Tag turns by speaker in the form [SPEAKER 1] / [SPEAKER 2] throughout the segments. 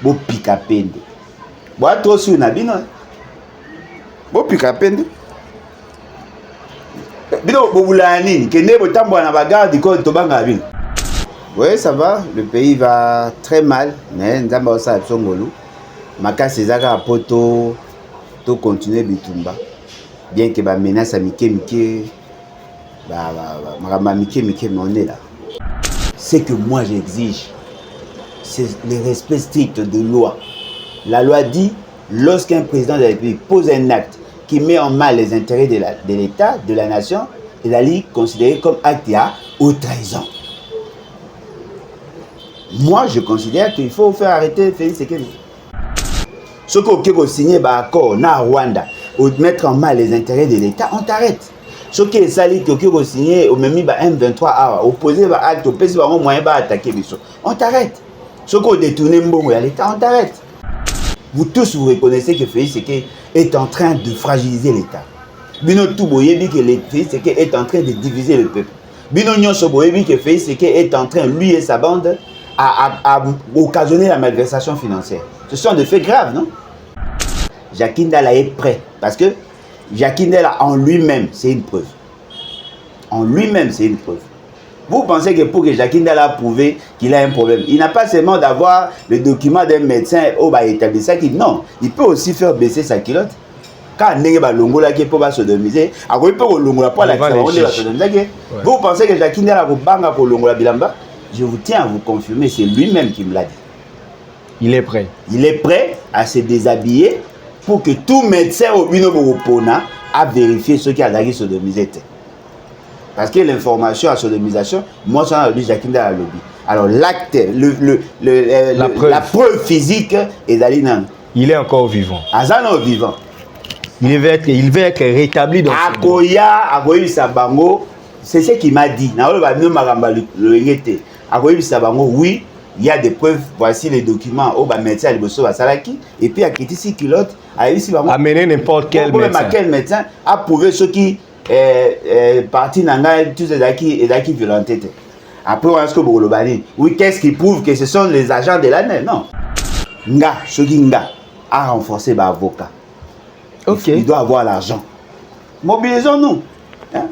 [SPEAKER 1] bo pika pende bo trop sur na bino bo pika pende bino bo bulani kende bo tambola na bagarde ko to banga bino. Oui, ça va, le pays va très mal, mais nous avons ça à Tsongolo. Makasi ezaka poto to continuer bitumba. Bien que ba menace mike mais on est là. Ce que moi j'exige, c'est le respect strict de loi. La loi dit, lorsqu'un président de la République pose un acte qui met en mal les intérêts de l'État, de la nation, il est considéré comme acte à haute trahison. Moi, je considère qu'il faut faire arrêter Félix Tshisekedi. Ce qui a signé un accord na Rwanda, ou mettre en mal les intérêts de l'État, on t'arrête. Ce qui est sali qui a signé au même M23 opposé à acte, au pays au moyen d'attaquer on t'arrête. Ce qui a détourné l'État, on t'arrête. Vous tous vous reconnaissez que Félix Tshisekedi est en train de fragiliser l'État. Bino tout boyebi que Félix Tshisekedi est en train de diviser le peuple. Bino nyonso boyebi que Félix Tshisekedi est en train, lui et sa bande, à occasionner la malversation financière. Ce sont des faits graves, non? Jacques Ndala est prêt. Parce que Jacques Ndala en lui-même, c'est une preuve. En lui-même, c'est une preuve. Vous pensez que pour que Jacques Ndala prouve qu'il a un problème, il n'a pas seulement d'avoir le document d'un médecin au bas établissement qui non, il peut aussi faire baisser sa culotte. Quand on a longola qui peut sodomiser, après il peut longola pour la sodomiser. Vous pensez que Jacques Ndala va banga pour longola bilamba? Je vous tiens à vous confirmer, c'est lui-même qui me l'a dit.
[SPEAKER 2] Il est prêt.
[SPEAKER 1] Il est prêt à se déshabiller pour que tout médecin au Bino a vérifié ce qui a été sodomisé. Parce que l'information à sodomisation, moi, je suis Jacques Ndala lobby. Alors l'acte, la preuve physique est d'aller dans.
[SPEAKER 2] Il est encore vivant.
[SPEAKER 1] Azano vivant.
[SPEAKER 2] Il va être rétabli dans
[SPEAKER 1] Akoya Sabango, c'est ce qu'il m'a dit. Oui, il y a des preuves, voici les documents au médecin à Salaki, et puis à Kitisi Kilote,
[SPEAKER 2] amener n'importe quel médecin.
[SPEAKER 1] Quel médecin a prouvé ce qui est parti dans tous les acquis violentés. Après, on a ce que vous avez oui, qu'est-ce qui prouve que ce sont les agents de l'année? Non. Nga, ce qui Nga a renforcé l'avocat.
[SPEAKER 2] Ok.
[SPEAKER 1] Il doit avoir l'argent. Mobilisons-nous.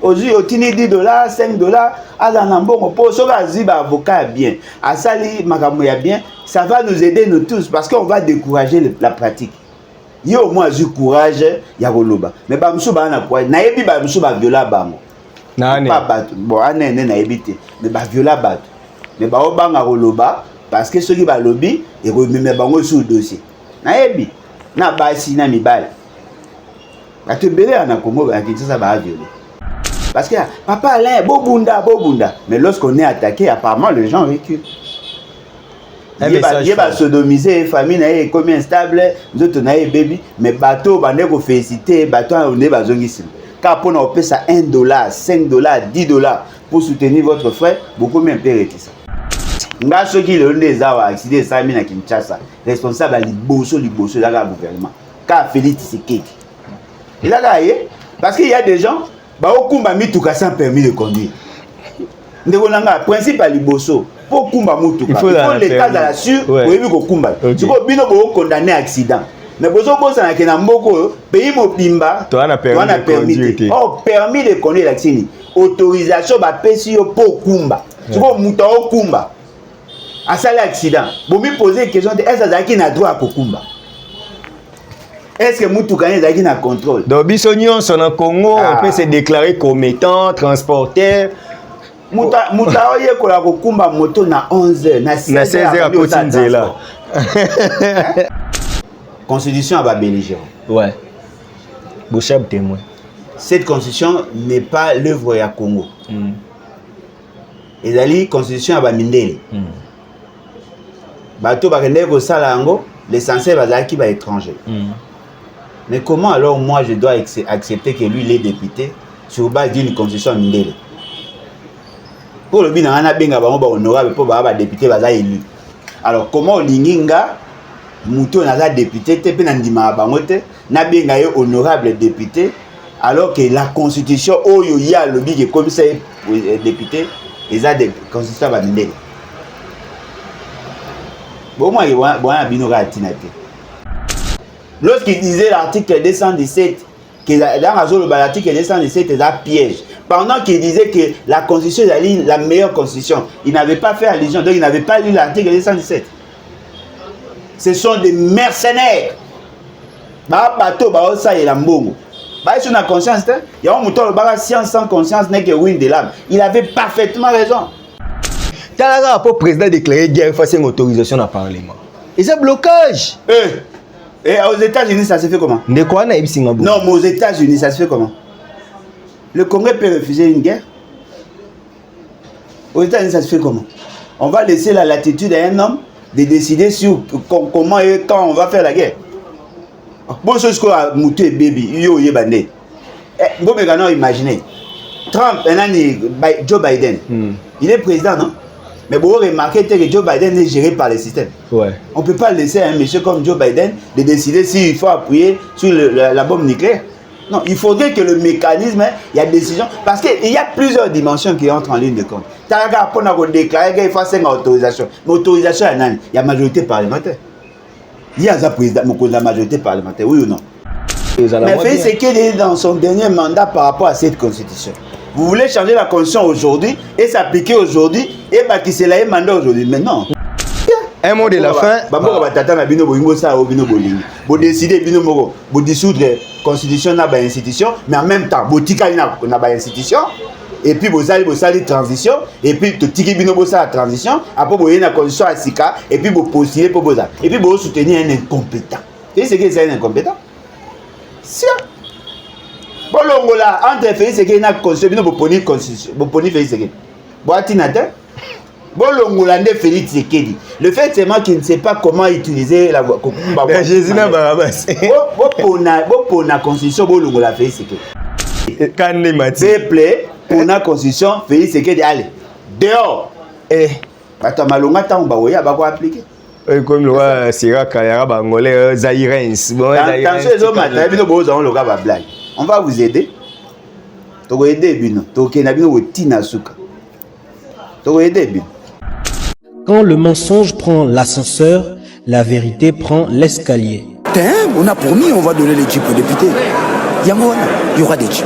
[SPEAKER 1] Aujourd'hui, au tini $10, $5, à l'anambon, pour ce avocat bien, à Sali Makamoya bien, ça va nous aider nous tous parce qu'on va décourager la pratique. Il y a au moins du courage, il y a Roloba. Mais Bamsou Bana quoi, Naebi Bamsou ba viola bamo. Pas battu. Bon, ané naebité, mais ba viola battu. Mais ba obanga Roloba parce que ceux qui ba lobby et remet bango sur le dossier. Naebi na basi na mibale. Ba te belé na Congo ba Kinshasa ba violer. Parce que papa Alain, bobunda. Mais lorsqu'on est attaqué, apparemment les gens reculent. Il va sodomiser, famille comme instable, nous autres baby, mais bateau, bandeko félicité, bateau on est bazongissime. Car pour nous payer ça $1, $5, $10 pour soutenir votre frère, beaucoup mieux payer ça. Nga ceux qui le des awa accident ça mina Kinshasa, responsable à liboso de la gouvernement. Car Félix Tshisekedi. Il a gagné parce qu'il y a des gens Baokumba mituka sans permis de conduire. Ndeko principe à liboso. Pour kumba mutuka. Il faut l'état de la sûre pour éviter ko kumba. Tu ko bino bo condamné accident. Mais bozo bosa na kena mboko pays mobimba.
[SPEAKER 2] Toi na permis de conduire.
[SPEAKER 1] Oh permis de conduire l'accini. Autorisation ba pesi yo pour kumba. Tu ko muta o kumba. Asali accident. Bo mi poser question de est-ce que na droit ko kumba? Est-ce que Moutouka est en contrôle?
[SPEAKER 2] Donc, Bissonion, son en Congo, on peut se déclarer commettant, transporteur.
[SPEAKER 1] Moutao ye kola kokumba moto na 11h, na
[SPEAKER 2] 16h à Kotinzela.
[SPEAKER 1] Constitution à Babéligé.
[SPEAKER 2] Ouais. Bouchab témoin.
[SPEAKER 1] Cette constitution n'est pas l'œuvre ya Congo. Et la constitution à Bamindele. Bato bakende ko sala ngo, l'essentiel bazaki ba étranger. Mais comment alors moi je dois accepter que lui il est député sur base d'une constitution mindele? Pour le bien on a bien honorable pour ba député baza élu. Alors comment linginga muto na député te pe na ndima bango te na bien honorable député alors que la constitution oyo ya lobi que comme ça député ils a des constitution ba mindele. Bon, moi, il y a Binoga Tinate. Lorsqu'il disait l'article 217, que dans l'article 217 est un piège. Pendant qu'il disait que la Constitution est la meilleure Constitution, il n'avait pas fait allusion, donc il n'avait pas lu l'article 217. Ce sont des mercenaires. Bateau, ça et la mbongo. Sur la conscience, il y a un mouton, le science sans conscience n'est que win de l'âme. Il avait parfaitement raison.
[SPEAKER 2] Talaga pour président déclaré guerre face à une autorisation dans le Parlement. Et c'est blocage.
[SPEAKER 1] Et aux États-Unis, ça se fait comment?
[SPEAKER 2] De quoi on a eu Singapour?
[SPEAKER 1] Non, mais aux États-Unis, ça se fait comment? Le Congrès peut refuser une guerre. Aux États-Unis, ça se fait comment? On va laisser la latitude à un homme de décider sur comment et quand on va faire la guerre. Bon, ce que a mouté baby, yo yebande. Bon, mais quand imaginez, Trump, Joe Biden, il est président, non? Mais vous remarquez que Joe Biden est géré par le système. Ouais. On ne peut pas laisser un monsieur comme Joe Biden de décider s'il faut appuyer sur la bombe nucléaire. Non, il faudrait que le mécanisme, il y a décision. Parce qu'il y a plusieurs dimensions qui entrent en ligne de compte. Tu as déclaré qu'il faut une autorisation. Mais l'autorisation, il y a majorité parlementaire. Il y a la majorité parlementaire, oui ou non? Mais Félix Tshisekedi est dans son dernier mandat par rapport à cette constitution. Vous voulez changer la constitution aujourd'hui et s'appliquer aujourd'hui et qui c'est là mandat aujourd'hui. Mais non.
[SPEAKER 2] Un mot de la fin.
[SPEAKER 1] Vous décidez de dissoudre la constitution dans l'institution, mais en même temps, vous avez une institution, et puis vous allez la transition, et puis vous avez la transition, après vous avez la constitution à Sika, et puis vous postulez pour vous. Et puis vous soutenez un incompétent. Et c'est que c'est un incompétent? Si. Bon, là, entre Félix Tshisekedi et la constitution, vous prenez Félix Tshisekedi. Bon, bon, Félix Tshisekedi. Le fait seulement qu'il ne sait pas comment utiliser la
[SPEAKER 2] Jésus n'a pas ramassé.
[SPEAKER 1] Pour la constitution, bon, la Félix Tshisekedi.
[SPEAKER 2] Quand il m'a dit.
[SPEAKER 1] Pour la constitution, Félix Tshisekedi, allez, dehors. Attends, malonga, on va appliquer.
[SPEAKER 2] Comme le roi Sira Kayara Bangolais, Zairens.
[SPEAKER 1] On va vous aider. On va aider.
[SPEAKER 3] Quand le mensonge prend l'ascenseur, la vérité prend l'escalier.
[SPEAKER 4] On a promis, on va donner les jeeps aux députés. Il y aura des jeeps.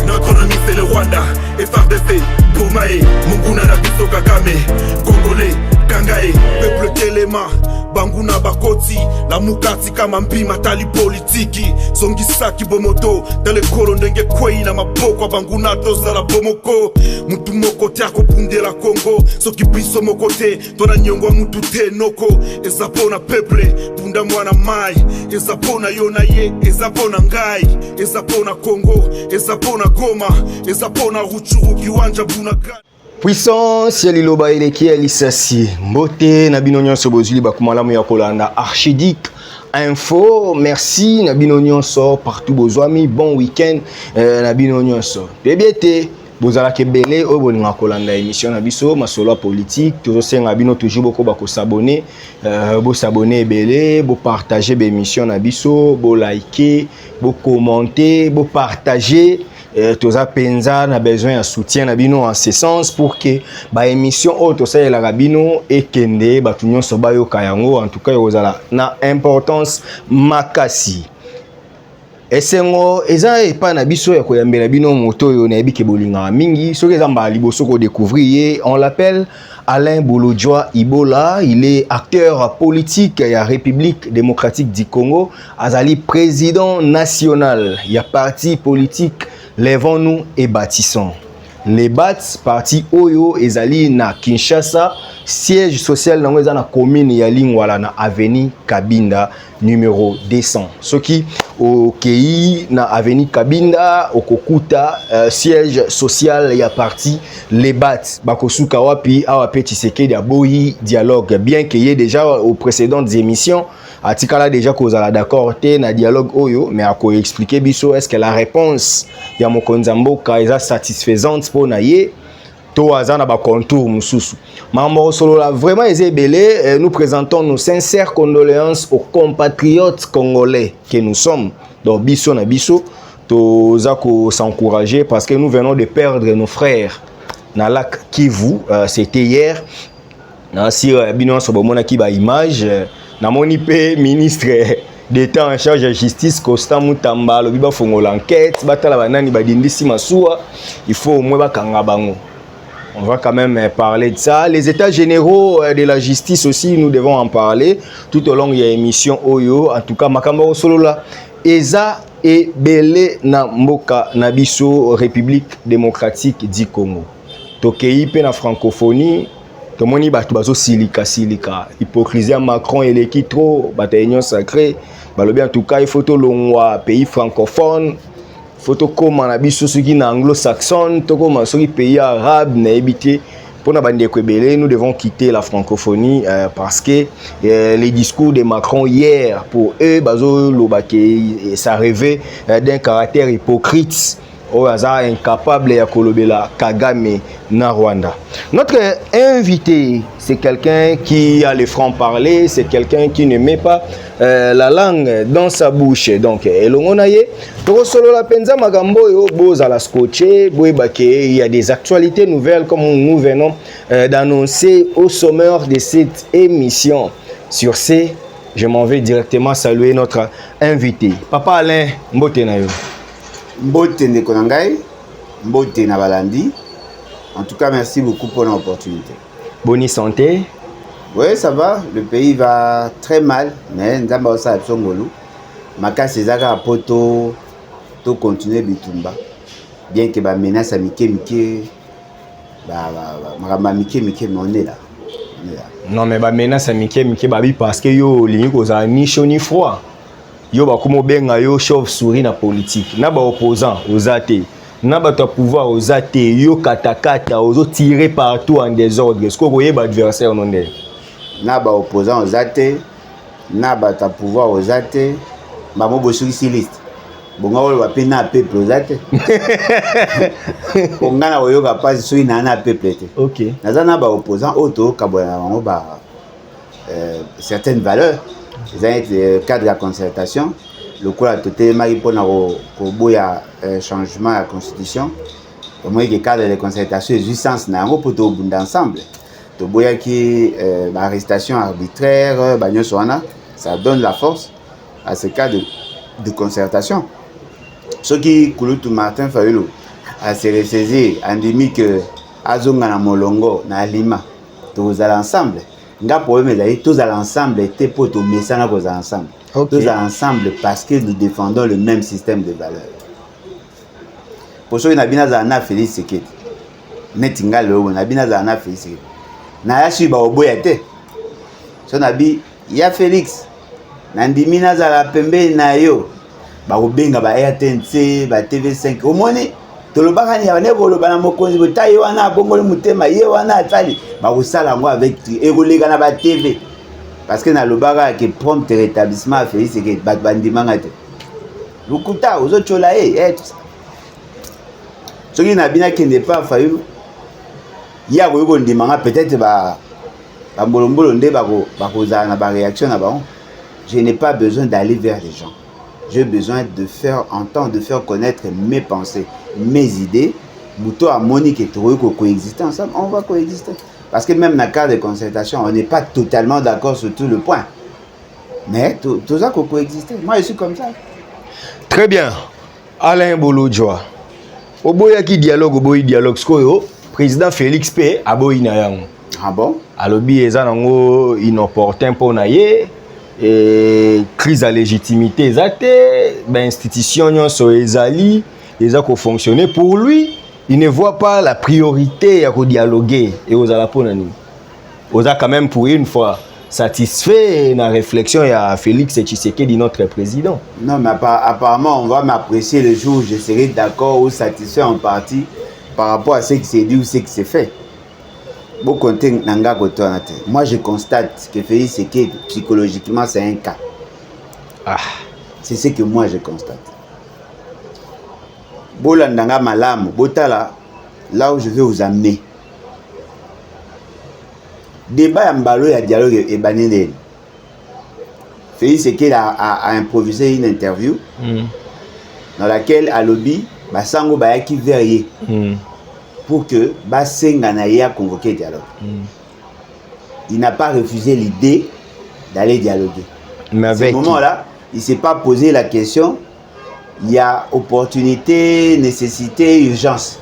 [SPEAKER 5] Notre ennemi c'est le Rwanda, FRDC, Boumae, Munguna Nabiso Kagame, Congolais, Kangae, peuple Telema, Banguna Bakoti, la Mukati kama mpima tali politiki, Songisaki Bomoto, dans le Korondenge Kwei na maboko Banguna toza la Bomoko, Mutu moko tiako punde la Congo, Soki biso mokote, tona nyongwa mutu te noko, Ezapona peuple, Bunda mwana mai, Ezapona yona ye, Ezapona ngai, Ezapona Congo, Ezapona Goma, Ezapona Ruchuru kiwanja Bunaka.
[SPEAKER 2] Puissance ya liloba eleki ya lisasi mbote na bino nyonso bozuli bakumalamu ya kolanda Archidic Info. Merci na bino nyonso partout bozwami, bon week-end na bino nyonso bebiete bozala kebele o bolinga kolanda émission na biso masolo politique toujours senga bino toujours boko bako s'abonner bo s'abonner ebele bo partager be émission na biso bo liker bo commenter bo partager. Toza penza na besoin de soutien na bino en ce sens pour que ba émission auto ça la rabino et kende ba tunyo so ba yo kayango en tout cas yozala na importance makasi esengo eza epa na biso ya koyambela bino moto yo na ebike bolinga mingi soki eza mbala liboso ko découvrir on l'appelle Alain Bolodjoa Ibola. Il est acteur politique à la République démocratique du Congo. Azali président national. Il y a parti politique Lèvons-nous et bâtissons. Les BATS, parti Oyo, Ezali na Kinshasa, siège social dans la commune Yalingwala na avenue Kabinda numéro 200. Ce qui au KI na avenue Kabinda au Kokuta siège social ya parti les BATS bakosuka wapi awape Tshisekedi aboyi dialogue bien qu'il y ait déjà aux précédentes émissions atikala déjà kozala d'accord te na dialogue oyo mais ako expliquer biso est-ce que la réponse ya mokonza mboka eza satisfaisante pour na ye to azana ba contour mususu mambo solo la vraiment ezebele. Nous présentons nos sincères condoléances aux compatriotes congolais que nous sommes donc biso na biso toza s'encourager parce que nous venons de perdre nos frères dans le lac Kivu. C'était hier. Si Bino Sobomona qui ba image, namoni pe ministre d'État en charge de la justice Costa Mutamba lobi ba fongo l'enquête batala banani badindisi masuwa, il faut au moins bakanga bango. On va quand même parler de ça. Les états généraux de la justice aussi, nous devons en parler tout au long de l'émission Oyo. En tout cas, makambo solo la Eza et Belé na mboka na biso République démocratique du Congo. Tokei pe na francophonie, tomoni bato bazo silika. Hypocrisie Macron et l'équipe trop, bata union sacrée. Balobi en tout cas, il faut to longwa pays francophone. Faut comment na biso soki na anglo-saxon, to comment soki pays arabe na ebité pour na bande kwebele, nous devons quitter la francophonie parce que les discours de Macron hier pour eux bazo lobake ça rêvait d'un caractère hypocrite. Oaza incapable ya kolobela Kagame na Rwanda. Notre invité, c'est quelqu'un qui a le franc-parler, c'est quelqu'un qui ne met pas la langue dans sa bouche. Donc, elongonaye, pour solo la penza magambo yo boza la scotché, il y a des actualités nouvelles comme nous venons d'annoncer au sommaire de cette émission. Sur ce, je m'en vais directement saluer notre invité. Papa Alain Mbotenayo.
[SPEAKER 1] Mbote ndeko na ngai, mbote na balandi. En tout cas, merci beaucoup pour l'opportunité.
[SPEAKER 2] Bonne santé.
[SPEAKER 1] Oui, ça va. Le pays va très mal. Mais nzamba osa tsongolo. Makasi ezaka poto to continuer bitumba. Bien que ba menace mike mais on est là.
[SPEAKER 2] Non mais ba menace mike babi parce que yo lingi koza ni chaud ni froid. Yo ba komo benga yo chauve-souris na politique. Na ba opposant aux athées. Na ba ta pouvoir aux athées. Yo katakata ozo tirer partout en désordre. Est-ce que vous voyez ba adversaire non de?
[SPEAKER 1] Na ba opposant aux athées. Na ba ta pouvoir aux athées. Ba mo bosuri si liste. Bonga wole ba pe na peuple aux athées. Bonga na oyo ka pas suri na peuple te.
[SPEAKER 2] OK.
[SPEAKER 1] Na za na ba opposant auto ka bona bango ba certaines valeurs. Le cadre de la concertation, le coup a toté mari pour boya changement à la constitution. Au moins que cadre de concertation existence n'a pas pour tout ensemble. To boya qui arrestation arbitraire, bagno soana, ça donne la force à ce cadre de concertation. Ce qui Kouloutou Martin Fayulu a se ressaisir endémique azonga na molongo na lima. Tous à l'ensemble. Nga problème est tous à l'ensemble et pour tout mais ça n'a pas ensemble. Tous à l'ensemble parce que nous défendons le même système de valeurs. Pour ceux qui n'ont pas zana Félix Sekedi. Netinga le n'a pas zana Félix Sekedi. Na yashi ba oboyate. So nabi ya Félix. Nandimina za la pembe na yo. Ba obenga ba RTNC, ba TV5. Omoni tolobaka ni abane koloba na mokonzi botaye wana bongole mutema ye wana atali ba kosala ngo avec ekoleka na ba TV parce que na lobaka que prompt rétablissement Félix Sekedi bat bandimanga te lukuta ozochola ce qui n'a bien qui n'est pas failli ya ko ndimanga peut-être ba mbolombolo nde ba kozala na ba réaction na ba. Je n'ai pas besoin d'aller vers les gens. J'ai besoin de faire entendre, de faire connaître mes pensées, mes idées. Mouto à Monique et Touré coexister ensemble, on va coexister. Parce que même dans le cadre de concertation, on n'est pas totalement d'accord sur tout le point. Mais tout ça qu'on coexister. Moi, je suis comme ça.
[SPEAKER 2] Très bien. Alain Bolodjoa. Oboya qui dialogue, oboyi dialogue. Skoyo, président Félix P. aboyi na yango.
[SPEAKER 1] Ah bon?
[SPEAKER 2] Alobi eza nango inopportun pour naye. Et crise à légitimité ezate ben institution nyonso ezali eza ko fonctionner pour lui. Il ne voit pas la priorité à dialoguer et aux alaponani. Aux a quand même pour une fois satisfait la réflexion à Félix Tshisekedi notre président.
[SPEAKER 1] Non mais apparemment on va m'apprécier le jour où je serai d'accord ou satisfait en partie par rapport à ce qui s'est dit ou ce qui s'est fait. Moi je constate que Félix Sekedi psychologiquement c'est un cas.
[SPEAKER 2] Ah.
[SPEAKER 1] C'est ce que moi je constate. Bolandanga malam, botala, là où je vais vous amener. Débat à Mbalo et dialogue et Félix Sekedi a improvisé une interview. dans laquelle alobi basango bayaki verrier pour que basenga na ya convoquer dialogue. Il n'a pas refusé l'idée d'aller dialoguer.
[SPEAKER 2] Mais
[SPEAKER 1] à ce
[SPEAKER 2] avec
[SPEAKER 1] moment-là, il ne s'est pas posé la question. Il y a opportunité, nécessité, urgence.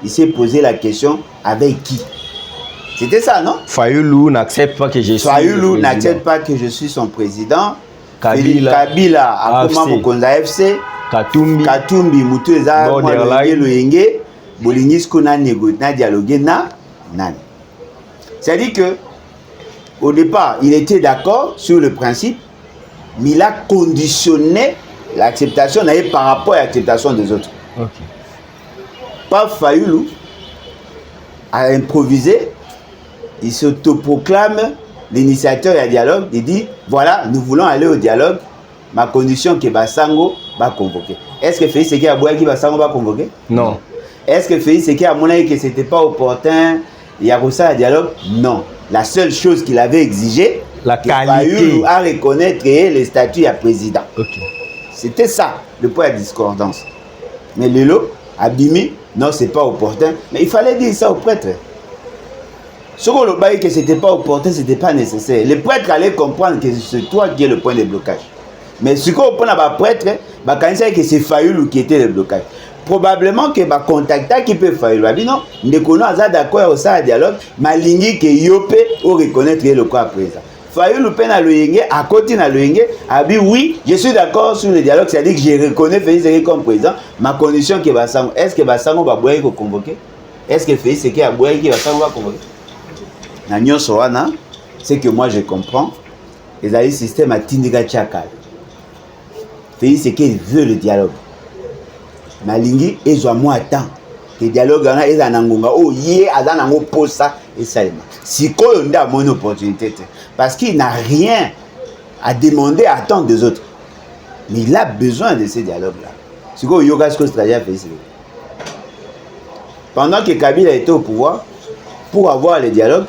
[SPEAKER 1] Il s'est posé la question avec qui? C'était ça, non?
[SPEAKER 2] Fayulu n'accepte pas que je suis
[SPEAKER 1] Fayulu n'accepte pas que je suis son président.
[SPEAKER 2] Kabila
[SPEAKER 1] Akoma Mokonza FC. Katumbi Mutu eza Loyenge. Bolingi skona négocier na dialoguer na nani. C'est-à-dire que au départ, il était d'accord sur le principe, mais il a conditionné l'acceptation par rapport à l'acceptation des autres.
[SPEAKER 2] Okay.
[SPEAKER 1] Pas Fayulu a improvisé, il s'autoproclame l'initiateur du dialogue, il dit voilà, nous voulons aller au dialogue, ma condition que Basango va convoquer. Est-ce que Félix Sekei Abouaki Basango va convoquer?
[SPEAKER 2] Non.
[SPEAKER 1] Est-ce que Félix Sekei a montré que ce n'était pas opportun, il y a pour ça un dialogue? Non. La seule chose qu'il avait exigé,
[SPEAKER 2] la
[SPEAKER 1] qualité, à reconnaître les statuts à président.
[SPEAKER 2] Okay.
[SPEAKER 1] C'était ça, le point de discordance. Mais Lelo, Abimi, non, c'est pas opportun. Mais il fallait dire ça au prêtre. Ce qu'on a dit que c'était pas opportun, c'était pas nécessaire. Le prêtre allait comprendre que c'est toi qui es le point de blocage. Mais ce qu'on prend à prêtre, quand il sait que c'est Fayulu qui était le blocage. Probablement que va contacter qui peut faire le non ne connaît pas d'accord au ça dialogue malingi que yope ou reconnaître le quoi présent Fayulu le peine à loyenge à côté na loyenge a dit oui je suis d'accord sur le dialogue, c'est à dire que je reconnais Félix Sekei comme président, ma condition que Basango, est-ce que Basango va boire ko convoquer, est-ce que Félix Sekei a boire qui Basango va convoquer na nyonso wana, c'est que moi je comprends les alliés système à tindika chakal. Félix Sekei veut le dialogue. Malingi ezwa moi temps que dialogue na eza na ngonga o ye azana ngo posa et salema sikoyo nda mon opportunité parce qu'il n'a rien à demander à attendre des autres, mais il a besoin de ces dialogues là. Sikoyo yoga ce que stratégie fait ici. Pendant que Kabila était au pouvoir, pour avoir les dialogues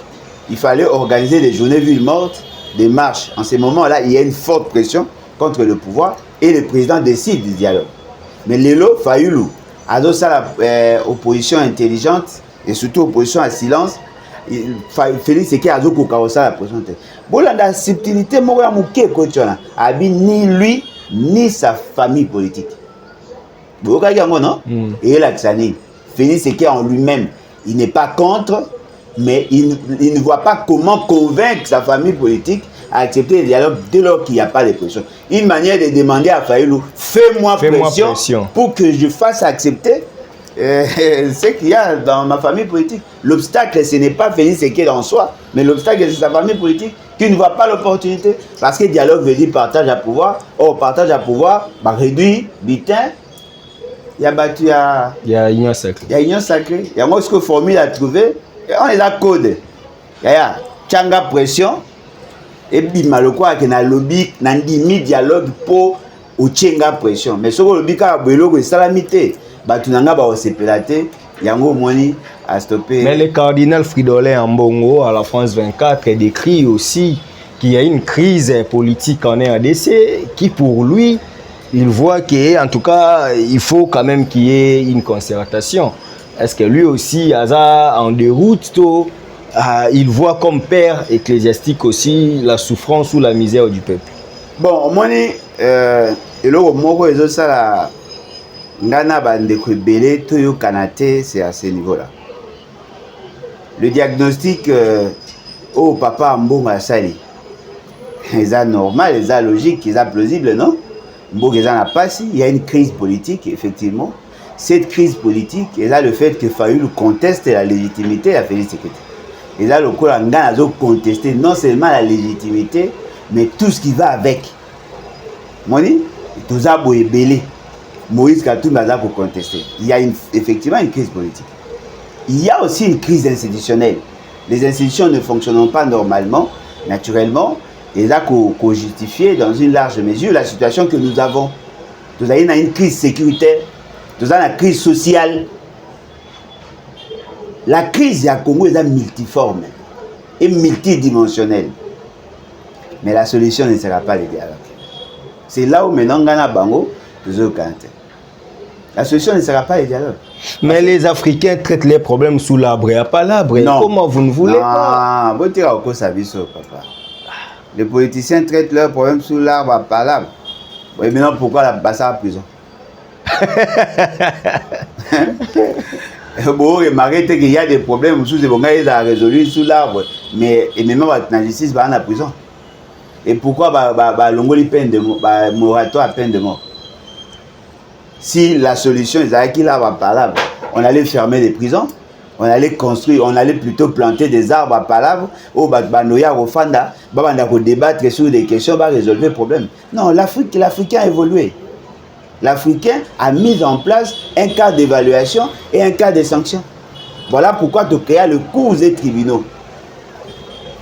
[SPEAKER 1] il fallait organiser des journées villes mortes, des marches. En ces moments là il y a une forte pression contre le pouvoir et le président décide du dialogue. Mais Lelo Fayulu, à ça la opposition intelligente et surtout opposition à silence, Félix Sekei a dit ça la pression. Bon la subtilité moya muke kochona, abi ni lui ni sa famille politique. Vous voyez non? Et là Tsani, Félix Sekei en lui-même, il n'est pas contre, mais il ne voit pas comment convaincre sa famille politique à accepter le dialogue dès lors qu'il n'y a pas de pression. Une manière de demander à Fayulu, fais-moi pression pour que je fasse accepter ce qu'il y a dans ma famille politique. L'obstacle, ce n'est pas Félix Sekei en soi, mais l'obstacle, c'est sa famille politique qui ne voit pas l'opportunité. Parce que le dialogue veut dire partage à pouvoir. Or, partage à pouvoir, bah, réduit, bitin, il y a battu à...
[SPEAKER 2] Il y a union sacrée.
[SPEAKER 1] Il y a union sacrée. Il y a moi ce que formule à trouver. On les a codé. Il y a tchanga pression. Et puis malokwa que na lobby nandimi dialogue pour ochenga pression, mais ce que lobby ka beloko salamité batunanga ba osepelate yango moni a stopper.
[SPEAKER 2] Mais le cardinal Fridolin Ambongo à la France 24 décrit aussi qu'il y a une crise politique en RDC qui pour lui il voit que en tout cas il faut quand même qu'il y ait une concertation. Est-ce que lui aussi a en déroute tout il voit comme père ecclésiastique aussi la souffrance ou la misère du peuple?
[SPEAKER 1] Bon, au moins, eloko moko ezosala ngana bandeko ebele toyo kanate, c'est à ce niveau-là. Le diagnostic au papa Mbongo asali, c'est normal, c'est logique, c'est plausible, non? Mbongo est en passe, il y a une crise politique, effectivement. Cette crise politique, et là le fait que Fayulu conteste la légitimité à Félix Sekei. Et là, le coup, on a contesté non seulement la légitimité, mais tout ce qui va avec. Moni, tout ça, belé. Moïse Katumbi a contesté. Il y a effectivement une crise politique. Il y a aussi une crise institutionnelle. Les institutions ne fonctionnent pas normalement, naturellement. Et là, qu'on justifie dans une large mesure la situation que nous avons. Nous avons une crise sécuritaire, nous avons une crise sociale. La crise à Congo est multiforme et multidimensionnelle. Mais la solution ne sera pas le dialogue. C'est là où maintenant Ghana Bango, toujours canté. La solution ne sera pas le dialogue.
[SPEAKER 2] Mais les Africains traitent les problèmes sous l'arbre. Il n'y a pas l'arbre. Comment vous ne voulez pas?
[SPEAKER 1] Non, vous tirez au Kosabiso, papa. Les politiciens traitent leurs problèmes sous l'arbre à palabre. Et maintenant, pourquoi la passer à la prison? Bon, remarquez qu'il y a des problèmes sous les bons gars, ils ont résolu sous l'arbre. Mais et même la justice va en prison. Et pourquoi l'ongoli peine de mort, moratoire à peine de mort? Si la solution est qu'il a palabre, on allait fermer les prisons, on allait construire, on allait plutôt planter des arbres à palabre, au Banoya, au Fanda, on allait débattre sur des questions, on va résolver le problème. Non, l'Africain a évolué. L'Africain a mis en place un cas d'évaluation et un cas de sanction. Voilà pourquoi tu crées le cours des tribunaux.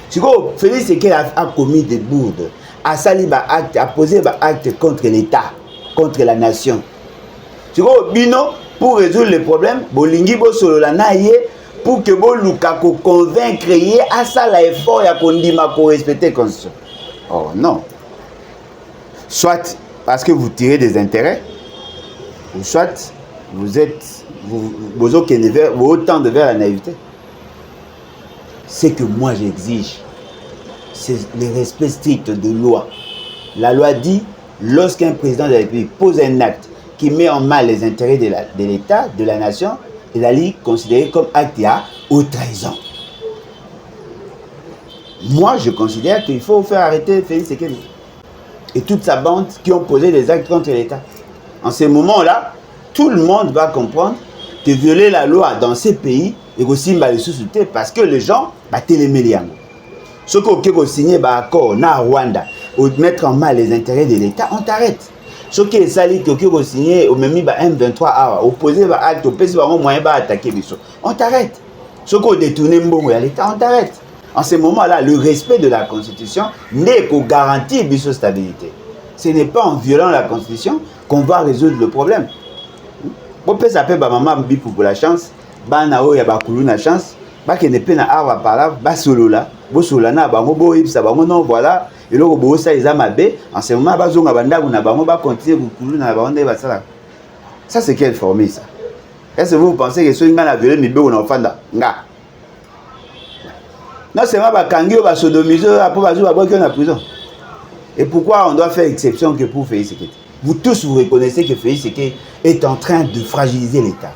[SPEAKER 1] Si vous Félix Tshisekedi a commis des bourdes, a sali acte, a posé acte contre l'État, contre la nation. Si vous Bino, pour résoudre le problème, bolingi bo solo la naie pour que bo Lukako convaincre yé à ça l'effort ya kondima pour respecter la constitution. Oh non. Soit parce que vous tirez des intérêts, ou soit vous êtes vous tendez vers la naïveté. Ce que moi j'exige, c'est le respect strict de loi. La loi dit, lorsqu'un président de la République pose un acte qui met en mal les intérêts de l'État, de la nation, il est considéré comme acte ou trahison. Moi, je considère qu'il faut faire arrêter Félix Tshisekedi et toute sa bande qui ont posé des actes contre l'État. En ce moment-là, tout le monde va comprendre que violer la loi dans ces pays est aussi mal sous-souté parce que les gens téléméliant. Ce qui ont signé un accord na Rwanda ou mettre en mal les intérêts de l'État, on t'arrête. Ce qui est sali qui ont signé au même M23 opposé à acte, moyen attaquer on t'arrête. Ce qui ont détourné l'État, on t'arrête. En ce moment-là, le respect de la Constitution n'est pour garantir la stabilité. Ce n'est pas en violant la Constitution qu'on va résoudre le problème. On peut s'appeler maman Bipou pour la chance, Banao ya bakulu na chance, que ne peut na arbre par là, solo là, solo na bango bo ipsa bango non voilà, et là bo ça ils amabe, en ce moment bazonga banda na bango ba continuer bakulu na bango ba ça. Ça c'est quelle formule ça? Est-ce que vous pensez que ceux qui ont violé mi be na ofanda? Nga. Non seulement ba kangio ba sodomiser après bazo ba boki na prison. Et pourquoi on doit faire exception que pour Félix Tshisekedi? Vous tous vous reconnaissez que Félix Tshisekedi est en train de fragiliser l'État.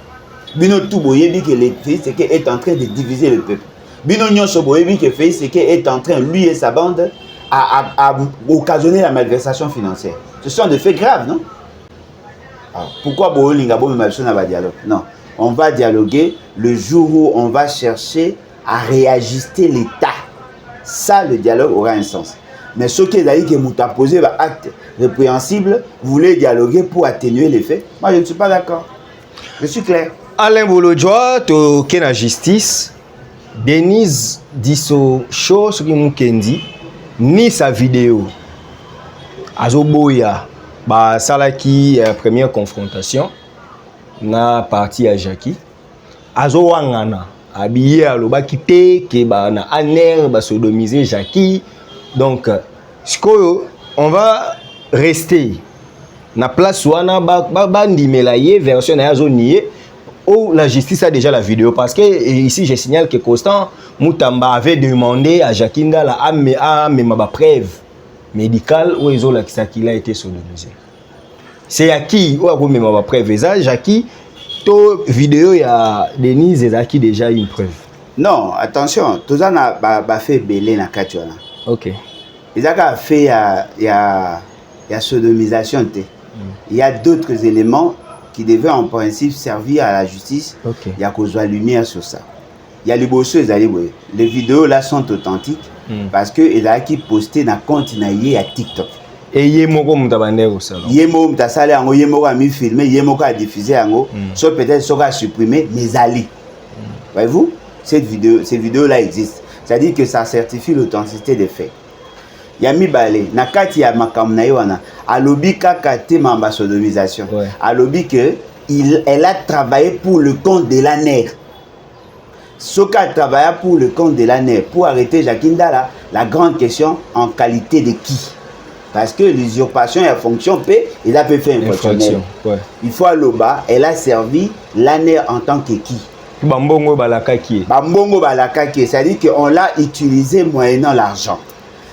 [SPEAKER 1] Bino Touboyebi que Félix Tshisekedi est en train de diviser le peuple. Bino Nyonso Boyebi que Félix Tshisekedi est en train, lui et sa bande, à occasionner la malversation financière. Ce sont des faits graves, non? Alors, pourquoi Boyolinga Bo Memabso n'a pas dialogue? Non. On va dialoguer le jour où on va chercher à réajuster l'État. Ça, le dialogue aura un sens. Mais ce qui est d'ailleurs que vous avez posé un acte répréhensible, vous voulez dialoguer pour atténuer les faits. Moi, je ne suis pas d'accord. Je suis clair.
[SPEAKER 2] Alain Bolodjoa, tu la justice. Denise Disso Show, ce qui m'a dit, ni sa vidéo. Azoboya, ça là qui première confrontation, na parti à Jackie. Azowangana, habillé à l'oba qui te, qui na aner, sodomiser Jackie. Donc, on va rester na place où on a une version où la justice a déjà la vidéo. Parce que ici, je signale que Constant Moutamba avait demandé à Jakinda à ma preuve médicale où ils ont qu'il a été sodomisé. C'est à qui où a ma preuve Jackie, to vidéo il y a Denise et Zaki déjà une preuve.
[SPEAKER 1] Non, attention, tout ça n'a fait belé na katuana.
[SPEAKER 2] Ok.
[SPEAKER 1] Ils ont fait il y a sodomisation. Il y a d'autres éléments qui devaient en principe servir à la justice.
[SPEAKER 2] Okay.
[SPEAKER 1] Il y a qu'on soit lumière sur ça. Il y a les bosses, les vidéos là sont authentiques parce que il a qui posté dans compte naïe à TikTok.
[SPEAKER 2] Et yemoko mutabande au salon.
[SPEAKER 1] Yemo mutasale ango yemoko a mis filmé, yemoko a diffusé ango, soit peut-être sera supprimé mais ali. Voyez-vous, ces vidéos là existent. C'est-à-dire que ça certifie l'authenticité des faits. Yami balé na kati ya makam na wana alobi kaka te mamba sodomisation. Alobi que elle a travaillé pour le compte de la NER. Soka a travaillé pour le compte de la NER pour arrêter Jakinda là, la grande question en qualité de qui? Parce que l'usurpation et la fonction P, il a pu faire une fonction.
[SPEAKER 2] Ouais.
[SPEAKER 1] Il faut à l'Oba, elle a servi l'année en tant que qui?
[SPEAKER 2] Bambongo balakaki.
[SPEAKER 1] Bambongo balakaki, c'est-à-dire qu'on l'a utilisé moyennant l'argent.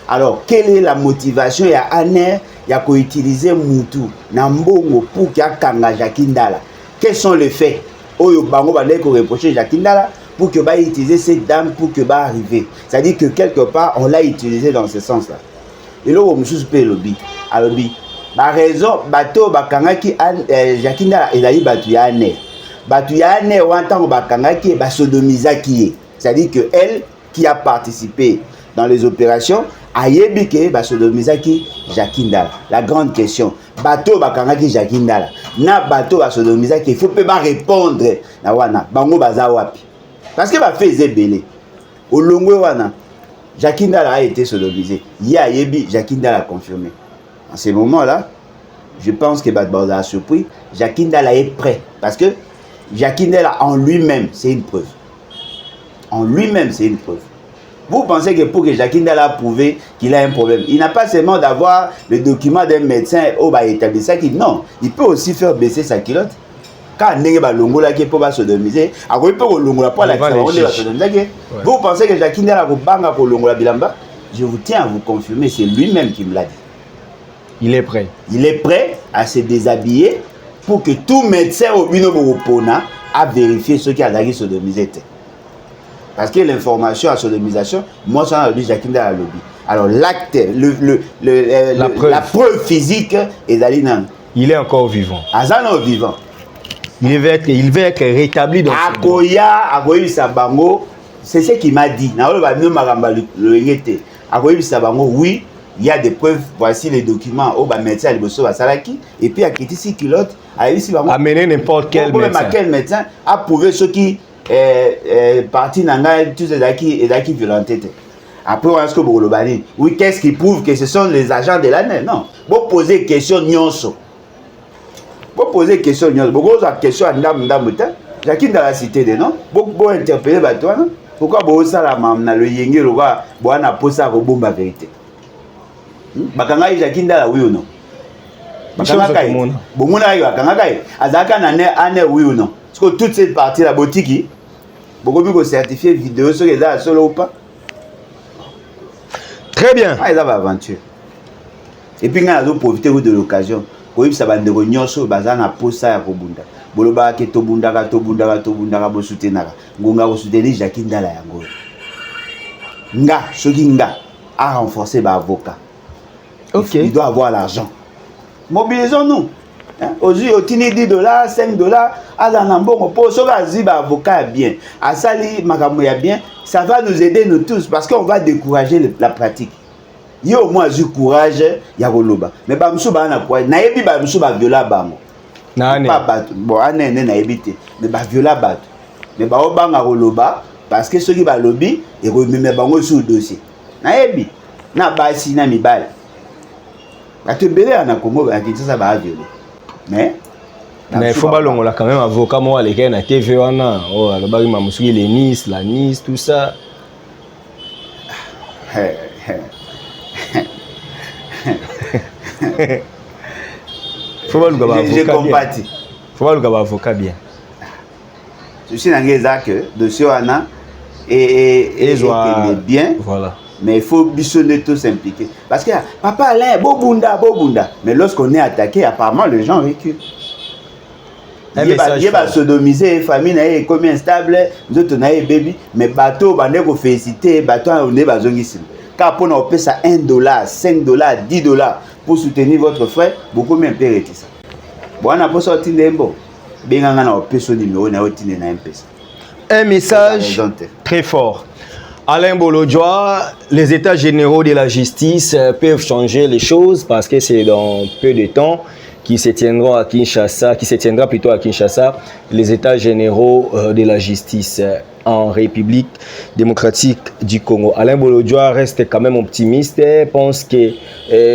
[SPEAKER 1] Alors, quelle est la motivation? Il y a Aner, il y a qu'utiliser Moutou, Nambongo pour qu'il y ait Kanga Jakindala. Quels sont les faits? Oyo Bango Balek reproché Jakindala pour que va utiliser cette dame pour que va arriver. C'est-à-dire que quelque part, on l'a utilisé dans ce sens-là. Et là, on me suspect le lobby. Alors, la raison, bateau Bakangaki Jakindala, il a dit Batu Aner. Batu Aner, ou en tant que Bakangaki, Basodomizaki. C'est-à-dire que elle qui a participé dans les opérations, Ayebike Basodomizaki Jakindala. La grande question, bateau Bakangaki Jakindala. Na bateau Basodomizaki, il faut pas répondre. Na wana, bango baza wapi. Parce que ba fait zebele. Au longue wana, Jakindala a été sodomisé. Ya Yebi, Jakindala a confirmé. En ce moment-là, je pense que Badbarda a surpris. Jakindala est prêt. Parce que Jakindala en lui-même, c'est une preuve. En lui-même, c'est une preuve. Vous pensez que pour que Jakindala a prouvé qu'il a un problème, il n'a pas seulement d'avoir le document d'un médecin au bas établi ça qui non, il peut aussi faire baisser sa culotte. Quand on a longola qui peut pas sodomiser, après peut longola pas la vous pensez que Jakindala va banga pour longola bilamba? Je vous tiens à vous confirmer, c'est lui-même qui me l'a dit.
[SPEAKER 2] Il est prêt.
[SPEAKER 1] Il est prêt à se déshabiller pour que tout médecin au Binobopona a vérifié ce qui a d'ailleurs sodomisé. Parce que l'information à sodomisation, moi, ça a dit Jakindala lobby. Alors l'acte, la preuve physique est d'aller dans.
[SPEAKER 2] Il est encore vivant.
[SPEAKER 1] Azano vivant.
[SPEAKER 2] Il va être rétabli dans
[SPEAKER 1] Akoya Sabango, c'est ce qu'il m'a dit. Akoya Sabango, oui, il y a des preuves, voici les documents au médecin Salaki, et puis à Kitisi Kilote,
[SPEAKER 2] amener n'importe quel médecin.
[SPEAKER 1] Quel médecin a prouvé ce qui parti nanga tous les acquis violentés. Après on a ce que vous le oui, qu'est-ce qui prouve que ce sont les agents de l'année? Non, vous posez question nyonso. Vous posez question nyonso. Vous posez question à ndam Jacques dans la cité de non. Vous interpeller Batouana. Pourquoi vous ça la mamna le yenge le roi boana posa robomba vérité. Bakanga Jacques dans la oui ou non? Bakanga kai. Bomuna yo bakanga kai. Azaka na ane oui ou non? Parce que toute cette partie la boutique beaucoup plus certifié vidéo sur les arts solo ou pas.
[SPEAKER 2] Très bien.
[SPEAKER 1] Ah, ils ont aventure. Et puis, on a profité de l'occasion. Pour ça va de nyonso bazana posa ya kobunda. Boloba ke tobundaka bo soutenaka. Ngonga bo soutenir Jakindala yango. Nga soki nga a renforcer ba avocat.
[SPEAKER 2] OK.
[SPEAKER 1] Il doit avoir l'argent. Mobilisons-nous. Aujourd'hui, au tini $10, $5, à l'anambon, pour ce avocat bien, à sali makamoya bien, ça va nous aider nous tous parce qu'on va décourager la pratique. Il y a au moins du courage, il y a Roloba. Mais Bamsou Bana quoi, naebi Bamsou ba viola bango. Pas battu. Bon, ané naebité, mais ba viola battu. Mais ba obanga Roloba parce que ceux qui ba lobby et remet bango sur le dossier. Naebi, na basi na mibale. Ba te belé na Congo ba kinsa ba violer. Mais
[SPEAKER 2] il faut pas l'ongola quand même avocat moi les gars na TV wana oh alobaki mamusuki les Nice la Nice tout ça. Faut pas le gars avocat. Je compatis. Faut pas le gars avocat bien.
[SPEAKER 1] Je suis dans les que dossier wana et bien.
[SPEAKER 2] Voilà.
[SPEAKER 1] Mais il faut bissonner tous s'impliquer. Parce que papa Alain, bobunda. Mais lorsqu'on est attaqué, apparemment les gens reculent. Il y a sodomisé, famille est comme instable, nous autres baby, mais bateau, on féliciter, bateau, on est bazongissime. Car pour nous payer ça $1, $5, $10 pour soutenir votre frère, beaucoup mieux payer ça. Bon, on a pas sorti de bon. Bien, on a payé son numéro, on a obtenu un MP.
[SPEAKER 2] Un message très fort. Alain Bolodjoa, les états généraux de la justice peuvent changer les choses parce que c'est dans peu de temps qui se tiendra plutôt à Kinshasa, les états généraux de la justice en République démocratique du Congo. Alain Bolodjoa reste quand même optimiste, pense que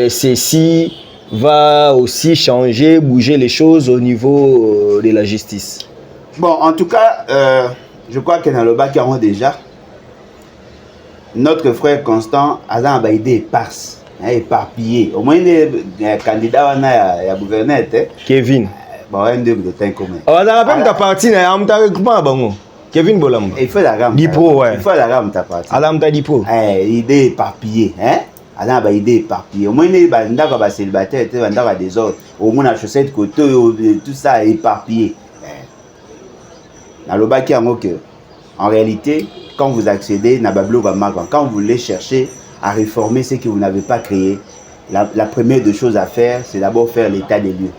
[SPEAKER 2] ceci va aussi changer, bouger les choses au niveau de la justice.
[SPEAKER 1] Bon, en tout cas, je crois que dans le bac, déjà, notre frère Constant a une idée éparse. éparpillé. Au moins, les candidats à gouverneur,
[SPEAKER 2] Kevin.
[SPEAKER 1] Bon, un de temps commun.
[SPEAKER 2] On va rappeler ta partie, on t'a récupéré. Kevin Bolam.
[SPEAKER 1] Il faut la gamme.
[SPEAKER 2] Dipro, ouais.
[SPEAKER 1] Il faut la gamme, ta partie.
[SPEAKER 2] Alam ta Dipro.
[SPEAKER 1] Idée éparpillée, hein? Alors, idée éparpillée. Au moins, les bandas qui sont célibataires, les bandas des autres, au moins, la chaussette côté, tout ça éparpillé. Dans le bac, en réalité, quand vous accédez, quand vous voulez chercher à réformer ce que vous n'avez pas créé, la première des choses à faire, c'est d'abord faire l'état des lieux.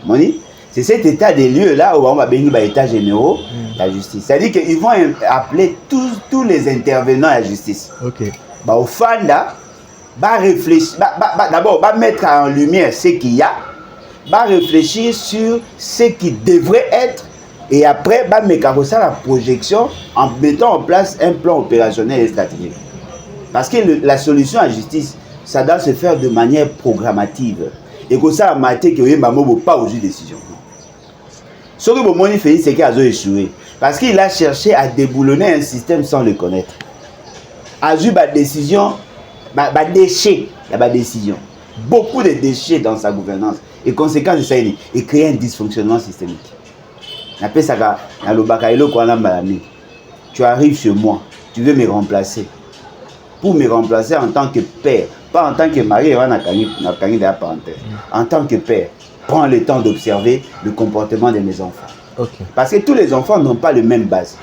[SPEAKER 1] Moni? C'est cet état des lieux-là où on va bénir l'état généraux, la justice. C'est-à-dire qu'ils vont appeler tous les intervenants à la justice.
[SPEAKER 2] Ok.
[SPEAKER 1] Au Fanda, réfléchir, d'abord, mettre en lumière ce qu'il y a, réfléchir sur ce qui devrait être, et après, mettre ça la projection en mettant en place un plan opérationnel et stratégique. Parce que la solution à la justice, ça doit se faire de manière programmative. Et que ça a maté que vous n'avez pas aux décisions. Ce que vous avez fait, c'est qu'il a échoué. Parce qu'il a cherché à déboulonner un système sans le connaître. A eu des décisions, des déchets, des décisions. Beaucoup de déchets dans sa gouvernance. Et conséquence de ça, il crée un dysfonctionnement systémique. Tu arrives chez moi, tu veux me remplacer. Pour me remplacer en tant que père, pas en tant que mari, en tant que père, prends le temps d'observer le comportement de mes enfants.
[SPEAKER 2] Okay.
[SPEAKER 1] Parce que tous les enfants n'ont pas la même base.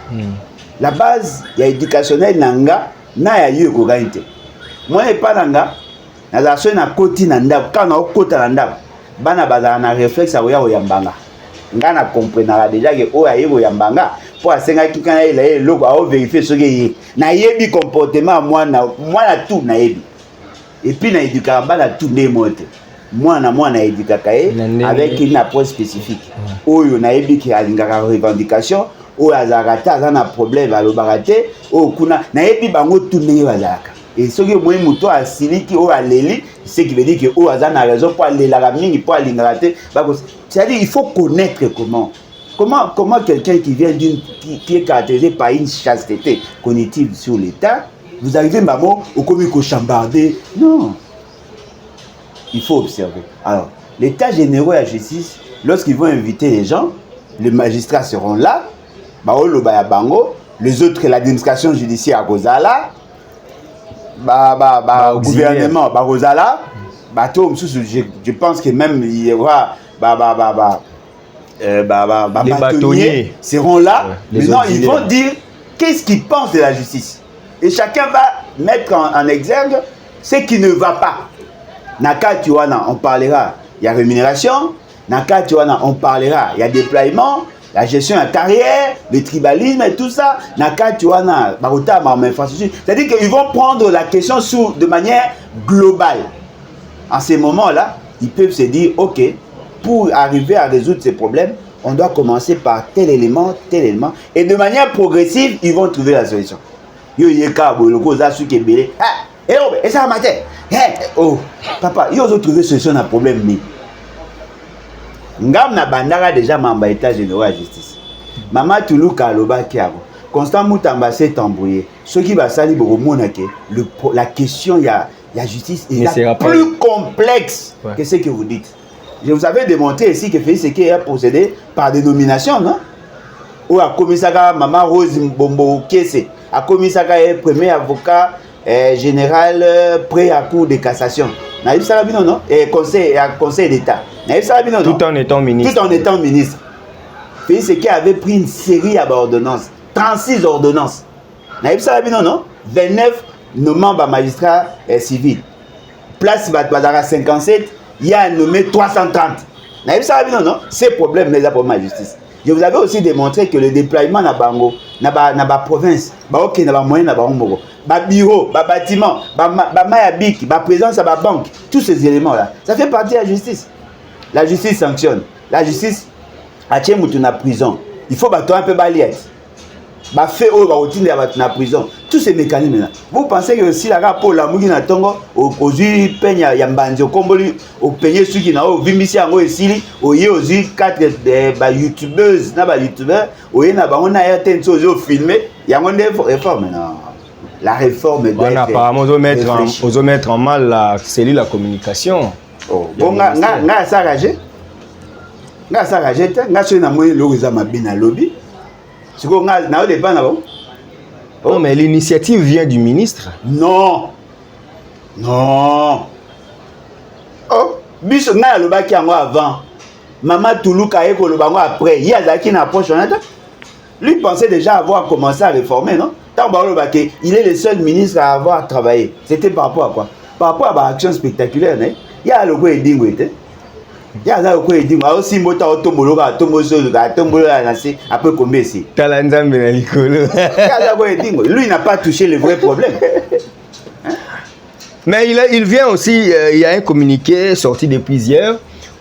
[SPEAKER 1] La base, il y a éducationnel, nanga, na ya kogante. Moi, je pas nanga, na so na koti nanda, quand na kota nanda, bana bazana na réflexe à oya oyambanga. Nga na comprendre déjà que oya oyambanga. Pour asenga kikana ile loko a vérifier ce que na yebi comportement moi na tout na yebi. Et puis na éducation bana tout ne mote. Moi na éducation avec une approche spécifique. Oyo na yebi ki alingaka revendication, oyo azarata za na problème alobarate, o kuna na yebi bango tout ne bazaka. Et ce que moi muto asili ki o aleli, c'est qui veut dire que o azana raison pour aller la mingi pour alingarate. C'est-à-dire il faut connaître Comment quelqu'un qui vient qui est caractérisé par une chasteté cognitive sur l'État, vous arrivez maman au comique chambardé? Non. Il faut observer. Alors, l'État général et la justice, lorsqu'ils vont inviter les gens, les magistrats seront là, les autres, l'administration judiciaire à Gozala, gouvernement à Gozala, je pense que même il y aura les bâtonniers seront là. Maintenant, ils vont dire qu'est-ce qu'ils pensent de la justice. Et chacun va mettre en exergue ce qui ne va pas. Naka Tuana, on parlera, il y a rémunération. Naka Tuana, on parlera, il y a déploiement, la gestion de carrière, le tribalisme et tout ça. Naka Tuana, c'est-à-dire qu'ils vont prendre la question de manière globale. En ces moments-là, ils peuvent se dire, ok, pour arriver à résoudre ces problèmes, on doit commencer par tel élément, et de manière progressive, ils vont trouver la solution. Oh, papa, ils ont trouvé solution à problème. Ngam na bandara déjà mamba état général de justice. Maman Toulouka aloba kiabo. Constant Moutamba s'est embrouillé. Ce qui va salir la question il y a justice est plus complexe que ce que vous dites. Je vous avais démontré ici que Félix Sekei a procédé par dénomination, non? Ou a commis ça Maman Rose Mbombo Kese, a commis ça premier avocat général près à cour de cassation. Naïf Salabino, non? Et conseil d'État. Naïf Salabino, non?
[SPEAKER 2] Tout en étant ministre.
[SPEAKER 1] Tout en étant ministre. Félix Sekei avait pris une série d'ordonnances, 36 ordonnances. Naïf Salabino, non? 29 nommant magistrats civils. Place Badara 57. Il y a nommé 330. Non, c'est problème mais pour ma justice. Je vous avais aussi démontré que le déploiement na bango, na province, ok, na moyen na bango, bureau, bâtiment, mayabik, présence à banque, tous ces éléments là, ça fait partie de la justice. La justice sanctionne. La justice a tient na prison. Il faut battre un peu baliette. Fait la prison. Tous ces mécanismes là. Vous pensez que si la rapport la mougi na tongo ozu penya ya mbanzo komboli o payer ceux qui na o vimisi yango esili o ye ozu 4 youtubeuses na youtubeurs o ye na bango na ya tenso ozu filmer yango nde réforme non. la réforme doit être
[SPEAKER 2] apparemment aux mettre en mal la cellule la communication.
[SPEAKER 1] Bon, nga saragé nga so na moyi lo za mabina lobby. Siko nga na dépend na bon.
[SPEAKER 2] Non, mais l'initiative vient du ministre.
[SPEAKER 1] Non. Oh, biso nga lobaki yango avant. Maman Toulouka et Kolobango après. Il y a Zaki na approche honnête. Lui pensait déjà avoir commencé à réformer, non? Il est le seul ministre à avoir travaillé. C'était par rapport à quoi? Par rapport à l'action spectaculaire, non? Il y a le quoi edingo était. Il y a le quoi edingo. Aussi mota automologa, automologa nasi après combien ici?
[SPEAKER 2] Talanzambe na likolo.
[SPEAKER 1] Il y a le quoi edingo. Lui n'a pas touché le vrai problème.
[SPEAKER 2] Mais il vient aussi, il y a un communiqué sorti depuis hier.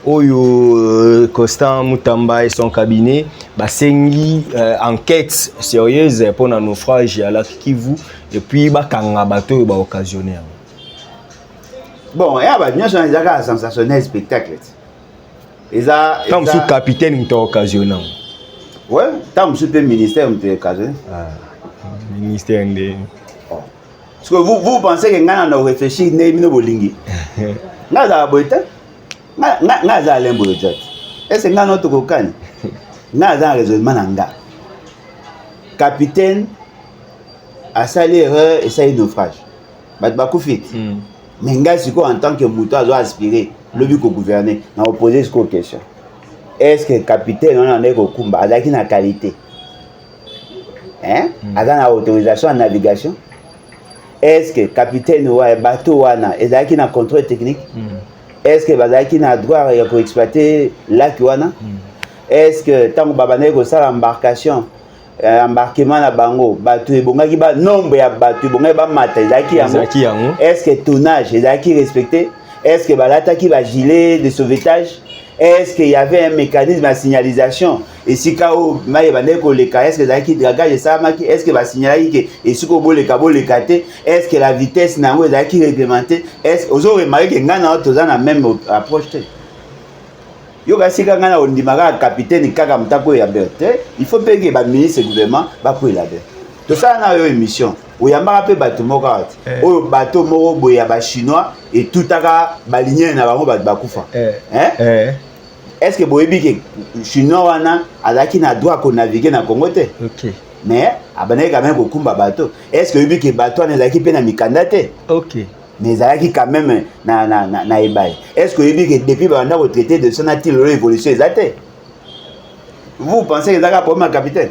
[SPEAKER 2] Oyo Constant Mutamba et son cabinet basengi enquête sérieuse pour un naufrage à la Kivu et puis bakanga bateau ba occasionné.
[SPEAKER 1] Bon, et aba bien ça un sensationnel spectacle. Et ça
[SPEAKER 2] comme sous capitaine m'était occasionné.
[SPEAKER 1] Ouais, tant sous le ministère m'était occasionné.
[SPEAKER 2] Ministère de
[SPEAKER 1] Parce que vous pensez que ngana na réfléchir né bino bolingi. Ngaza boita. Ngaza lembo jot. Est-ce que ngana otokokani? Ngaza raisonnement nanga. Capitaine a sali erreur et ça est naufrage. Bat bakufit. Mais nga siko en tant que mouton a aspiré lobby ko gouverner na opposer cette question. Est-ce que capitaine on en est ko kumba azaki na qualité? Hein? Azana autorisation en navigation? Est-ce que capitaine ou bateau wana ezaki na contrôle technique? Est-ce que bazaki na droit pour exploiter lac wana? Est-ce que tant que babane ko sala embarcation embarquement na bango bateau ebongaki ba nombre ya bateau ebongaki ba mata ezaki yango? Est-ce que tonnage ezaki respecté? Est-ce que balataki ba gilet de sauvetage? Est-ce qu'il y avait un mécanisme de signalisation? Et si kao maye bande ko leka, est-ce que ezaki dragage ça maki? Est-ce que ba signalaki que et si ko boleka bolekate? Est-ce que la vitesse nango ezaki réglementée? Est-ce ozo remarquer que ngana toza na même approche te? Yo gasika ngana ondimaka capitaine kaka mutako ya berte, il faut payer ba ministre gouvernement ba ko la berte. Tout ça na yo émission. Oyamba pe bato moko ati. Oyo bato moko boya ba chinois et tout aka ba ligne na bango ba kufa. Est-ce que boyebi que chinois wana azaki na droit ko naviguer na Congo te?
[SPEAKER 2] OK.
[SPEAKER 1] Mais abane quand même ko kumba bato. Est-ce que boyebi que bato na azaki pe na mikanda te?
[SPEAKER 2] OK.
[SPEAKER 1] Mais azaki quand même na ebaye. Est-ce que boyebi que depuis banda ko traité de son évolution exacte? Vous pensez que zaka pour ma capitaine?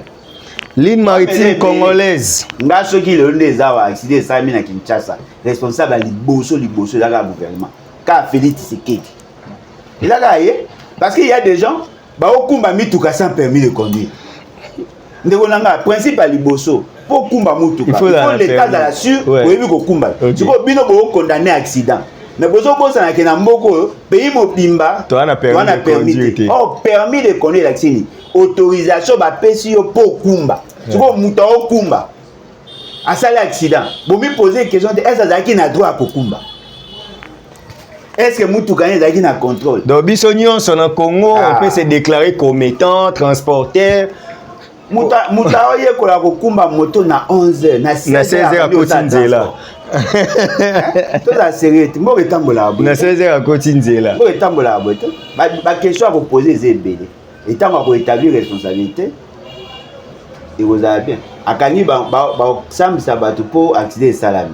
[SPEAKER 2] Ligne maritime congolaise.
[SPEAKER 1] Nga soki le ndé zawa accident sami na Kinshasa. Responsable liboso zaka gouvernement. Ka Félix Tshisekedi. Il a gagné parce qu'il y a des gens ba okumba mituka sans permis de conduire. Ndeko nanga principal liboso pour kumba mutuka. Il faut l'état de la sûr pour yebi ko kumba. Tu ko bino bo condamner accident. Mais bozo bosa na kena mboko pays mobimba
[SPEAKER 2] to ana permis de conduire.
[SPEAKER 1] Oh permis de conduire l'accident. Autorisation ba pesi yo pour kumba. Tu ko muta o kumba. Asali accident. Bo mi poser question de est-ce que na droit ko kumba? Est-ce que Moutoukane est en contrôle?
[SPEAKER 2] Donc, Bissonion, son en Congo, on peut se déclarer commettant, transporteur.
[SPEAKER 1] Moutaoye kola kokumba moto na 11h, na
[SPEAKER 2] 16h à Kotinzela.
[SPEAKER 1] Tout la sérieux, mo retambola abo.
[SPEAKER 2] Na 16h à Kotinzela.
[SPEAKER 1] Mo retambola abo. Ba question à vous poser zebele. Et tant qu'on établir responsabilité, et vous avez bien. Akani ba sam sabatu pour accident salami.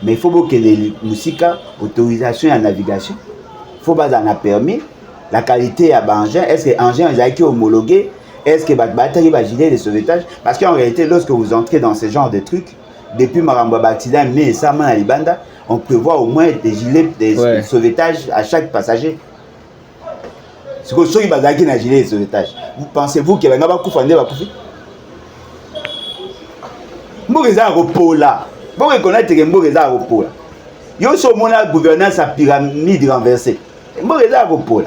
[SPEAKER 1] Mais il faut que les musiques, autorisation à navigation, il faut pas en a permis, la qualité à l'engin, est-ce que l'engin est homologué, est-ce que la batterie va gilet de sauvetage? Parce qu'en réalité, lorsque vous entrez dans ce genre de trucs, depuis Maramba accident, mais ça m'a à Libanda, on prévoit au moins des gilets de sauvetage à chaque passager. C'est que ceux qui ont un gilet de sauvetage. Vous pensez-vous qu'il y a un coup de fondé? Moi, j'ai un repos là. Pour reconnaître que Mbour est à repos. Il y a une gouvernance à pyramide renversée. Mbour est à repos.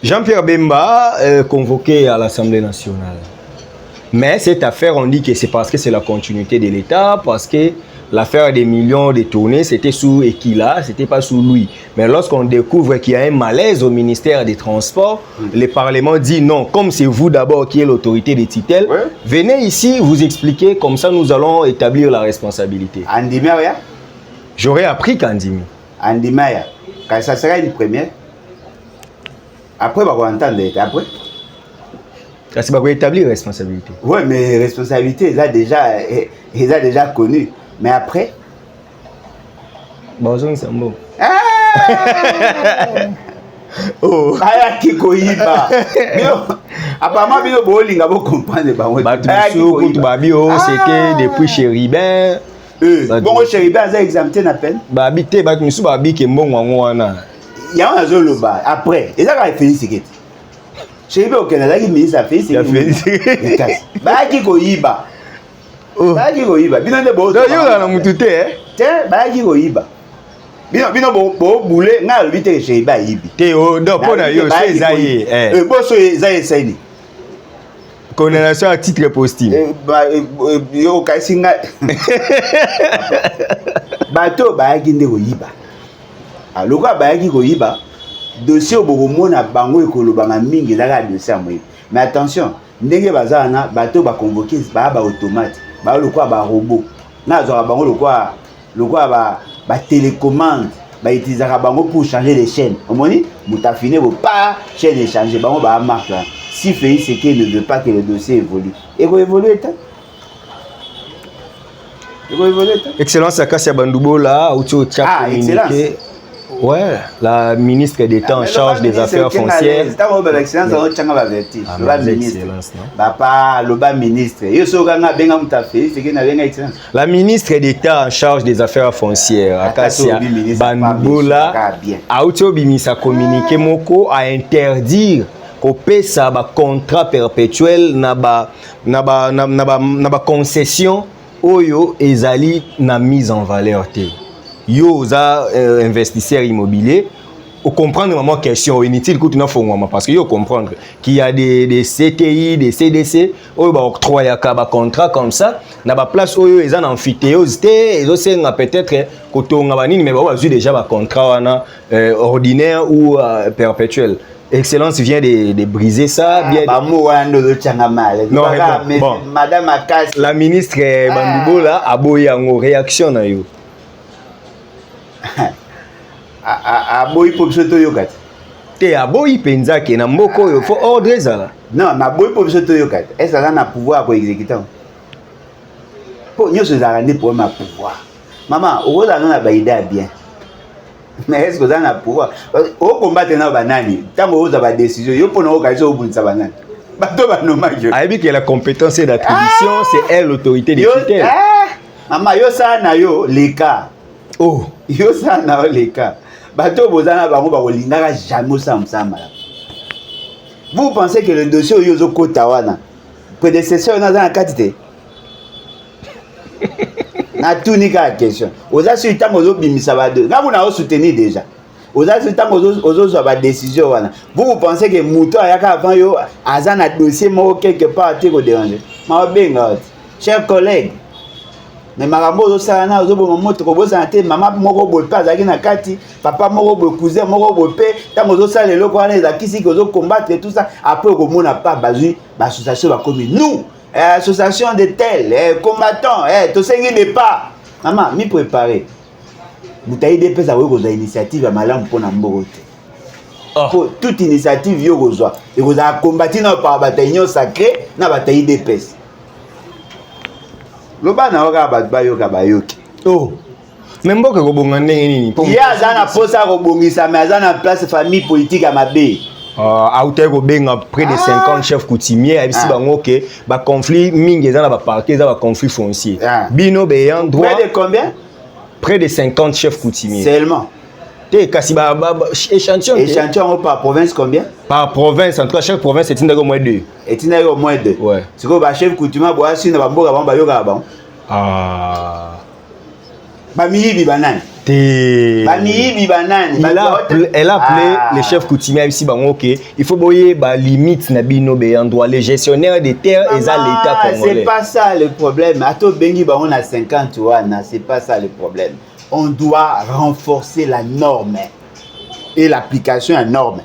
[SPEAKER 2] Jean-Pierre Bemba convoqué à l'Assemblée nationale. Mais cette affaire, on dit que c'est parce que c'est la continuité de l'État, parce que l'affaire des millions de tournées, c'était sous Ekila, c'était pas sous lui. Mais lorsqu'on découvre qu'il y a un malaise au ministère des Transports, le Parlement dit non, comme c'est vous d'abord qui êtes l'autorité des tutelles, venez ici vous expliquer, comme ça nous allons établir la responsabilité.
[SPEAKER 1] Andimaya.
[SPEAKER 2] J'aurais appris qu'Andimi.
[SPEAKER 1] Andimaya. Quand ça sera une première. Après, on va entendre. Après.
[SPEAKER 2] C'est pas pour établir responsabilité.
[SPEAKER 1] Oui, mais responsabilité, ils ont déjà connu. Mais après.
[SPEAKER 2] Bon, c'est bon.
[SPEAKER 1] Oh, aya kiko yiba. Apparemment, bino bolinga bo comprendre ba moi.
[SPEAKER 2] C'était depuis Chéribin.
[SPEAKER 1] Bon Chéribin a exempté na peine.
[SPEAKER 2] Ba habité ba misu ba bi ke mbongo wana.
[SPEAKER 1] Ya on a zoloba après. Et ça va féliciter. Chéribin au Canada qui ministre a féliciter. Ba kiko yiba. Ba kiko yiba. Bino de bo.
[SPEAKER 2] Yo na mutute
[SPEAKER 1] Tiens, ba kiko yiba. Bino bo boule nga le bité chez ba yibi.
[SPEAKER 2] Te o do pona yo c'est zaye
[SPEAKER 1] bo so zaye saini.
[SPEAKER 2] Condamnation à titre posthume.
[SPEAKER 1] Yo kasinga. Bato ba ki ndeko yiba. Aloko ba ki ko yiba. Dossier obomona bango ekoloba mingi ezaka dossier amoyi. Mais attention, ndenge bazana bato ba convoquer ba automate, ba lokwa ba robot. Na zo bango lokwa ba télécommande, ba utilisera bango pour changer les chaînes. Omoni, mutafine bo pas chaîne changer bango ba marque là. Si Félix Seke ne veut pas que le dossier évolue, il va évoluer.
[SPEAKER 2] Excellence Akassia Bandoubo là, excellence. Ouais, la ministre d'État en charge des affaires foncières. La ministre d'État en charge des affaires foncières, Akassia Bandoubo là, a bimisa communiqué moko à interdire qu'on ça ba contrat perpétuel na ba concession oyo ezali na mise en valeur te. Yo za investisseur immobilier au comprendre maman question inutile que tu n'as pas parce que yo comprendre qu'il y a des CTI, des CDC oyo ba octroyer ka ba contrat comme ça na ba place oyo ezan amphithéose ezo senga peut-être kotonga banini mais ba vu déjà ba contrat wana ordinaire ou perpétuel. Excellence vient de briser ça.
[SPEAKER 1] Non,
[SPEAKER 2] bon.
[SPEAKER 1] Madame Akas.
[SPEAKER 2] La ministre Bandoubo là a boyé en réaction na yo.
[SPEAKER 1] A boyé pour ce toyokat.
[SPEAKER 2] Te a boyé penza ke na mboko yo faut ordre ça.
[SPEAKER 1] Non, na boyé pour ce toyokat. Est-ce que ça a pouvoir pour exécuter? Pour nous se zarande pour ma pouvoir. Maman, au rôle na ba idée bien. Mais est-ce que vous avez un pouvoir? Au combat de la banane, tant que vous avez des décisions, vous pouvez organiser au bout de sa banane.
[SPEAKER 2] Aïbi que la compétence d'attribution, c'est elle l'autorité des tutelles.
[SPEAKER 1] Maman, yo ça na yo les cas.
[SPEAKER 2] Oh,
[SPEAKER 1] yo ça na yo les cas. Bato bozana bango ba kolingaka jamais ça msama. Vous pensez que le dossier yozo kotawana prédécesseur na za quantité? Na tout ni ka question. Oza sur temps ozo bimisa ba deux. Na vous na soutenir déjà. Oza sur temps ozo so ba décision wana. Vous pensez que Mouto ayaka avant yo azana dossier mo quelque part te ko déranger. Ma benga. Chers collègues, mais makambo ozo sala na ozo bo moto ko boza te mama moko bo pa zaki na kati, papa moko bo cousin moko bo pe, tant ozo sala le ko wana ezakisi ko ozo combattre tout ça après ko mona pas bazui ba association ba comme nous. Association de tels combattants, tout ce qui n'est pas. Maman, m'y préparer. Vous avez des personnes qui ont une initiative à malam pour n'importe. Pour toute initiative, vous avez combattu par bataillon sacré, na bataille des personnes. Le bas n'a pas bayoki.
[SPEAKER 2] Oh, même pas que vous avez une
[SPEAKER 1] il y a un poste à rebondir, mais il y a une place famille politique à ma baie.
[SPEAKER 2] Auteur benga près de 50 chefs coutumiers ici bango ke ba conflit mingi za na ba parquet za ba conflit foncier bino beyan droit
[SPEAKER 1] près de combien?
[SPEAKER 2] Près de 50 chefs coutumiers
[SPEAKER 1] seulement
[SPEAKER 2] te kasi ba échantillon
[SPEAKER 1] par province combien?
[SPEAKER 2] Par province en tout cas chaque province est au moins 2
[SPEAKER 1] au moins 2
[SPEAKER 2] ouais
[SPEAKER 1] c'est que ba chef coutumier boa si na ba mboka ba yoka ba
[SPEAKER 2] ah
[SPEAKER 1] ba miyibi banani
[SPEAKER 2] Elle a appelé les chefs coutumiers ici, ok, il faut boyer limite nabino endroit les gestionnaires des terres et ça l'État congolais.
[SPEAKER 1] C'est pas ça le problème. Ato bengi on a 50 wana, c'est pas ça le problème. On doit renforcer la norme et l'application à norme.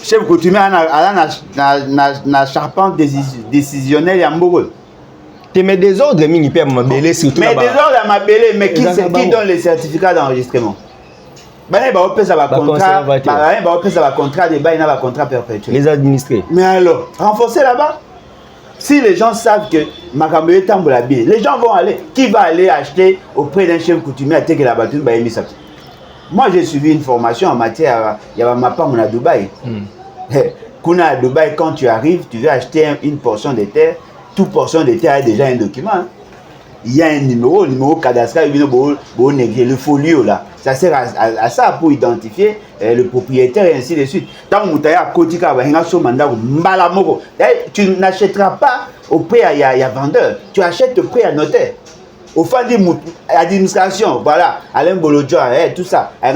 [SPEAKER 1] Chef coutumier na charpente décisionnelle ya mboko.
[SPEAKER 2] Tu mets des ordres mini per mabélé surtout.
[SPEAKER 1] Mais des ordres à mabélé, mais qui donne les certificats d'enregistrement? Contrat perpétuel.
[SPEAKER 2] Les administrés.
[SPEAKER 1] Mais alors, renforcer là-bas. Si les gens savent que Makambo est tambola bien, les gens vont aller. Qui va aller acheter auprès d'un chef coutumier à Teke la Batoune Bayemi Sapti? Moi, j'ai suivi une formation en matière. Il y a ma femme à Dubaï. Kuna à Dubaï, quand tu arrives, tu veux acheter une portion de terre. Toute portion de terre a déjà un document. Il y a un numéro cadastral, le folio là. Ça sert à ça pour identifier le propriétaire et ainsi de suite. Tu n'achèteras pas au prix à vendeur, tu achètes au prix à notaire. Au fin de l'administration, voilà, Alain Bolodjoa, tout ça, il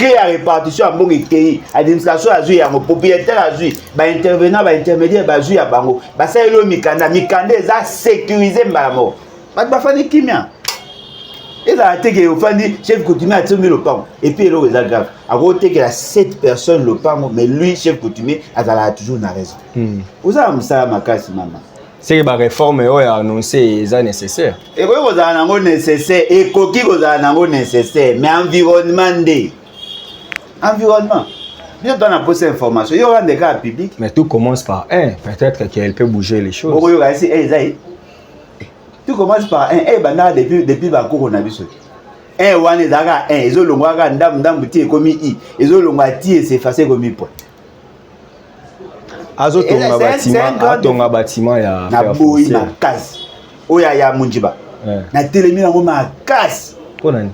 [SPEAKER 1] y a la répartition à mon pays, l'administration a joué, le propriétaire a joué, l'intervenant, l'intermédiaire a joué à Bango. Ça est le Mikanda, Mikanda a sécurisé Mbamo. Il qui m'a et a été que au chef coutumier a tiré le pain. Et puis il est grave. À côté qu'il a 7 personnes le pain, mais lui, chef coutumier, a toujours la raison. Vous avez ça ma casse, maman.
[SPEAKER 2] C'est que la réforme est annoncée, c'est nécessaire.
[SPEAKER 1] Et oui, vous avez nécessaire, et coquille, vous avez nécessaire, mais environnement. Environnement. Bien dans la poste information, il y aura des cas publics.
[SPEAKER 2] Mais tout commence par un. Peut-être qu'elle peut bouger les choses.
[SPEAKER 1] Tout commence par un. Depuis le coronavirus. Un one est un. Ils ont le droit d'ambutir comme i. Ils ont le droit de s'effacer comme i.
[SPEAKER 2] Azotonga bâtiment ya
[SPEAKER 1] boyi ma casse. Oya ya munjiba. Na télémi na ma casse.
[SPEAKER 2] Konani.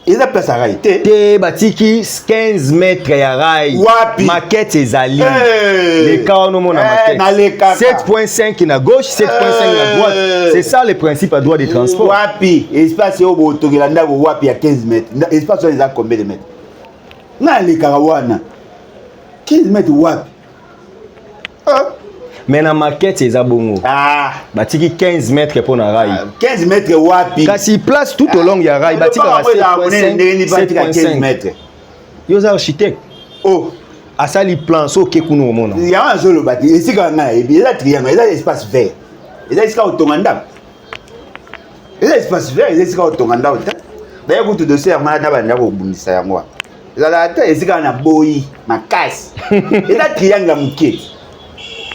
[SPEAKER 1] Ils appellent ça réalité.
[SPEAKER 2] Te batiki 15 mètres ya rail. Maquette ezali. Les cas no mona maquette. 7.5 na gauche, 7.5 na droite. C'est ça le principe à droit des transports.
[SPEAKER 1] Wapi, espace au Botogilanda wapi à 15 mètres. Espace on les a combien de mètres? Na les karawana. 15 mètres wapi.
[SPEAKER 2] Mais la maquette c'est bongo. Batiki 15 mètres pour na rail.
[SPEAKER 1] 15 mètres wapi.
[SPEAKER 2] Kasi place tout au long ya rail batiki à 7.5
[SPEAKER 1] mètres.
[SPEAKER 2] Yo za architecte.
[SPEAKER 1] Oh,
[SPEAKER 2] asali plan so ke kuno mona.
[SPEAKER 1] Il y a un seul bâti, ici quand na et bien là triangle, il y a l'espace vert. Il y a l'espace automanda. Il y a l'espace vert, il y a l'espace automanda. D'ailleurs vous tout dossier malade na banda ko bundisa ya moi. La tête ici quand na boyi, ma casse. Il y a triangle muke.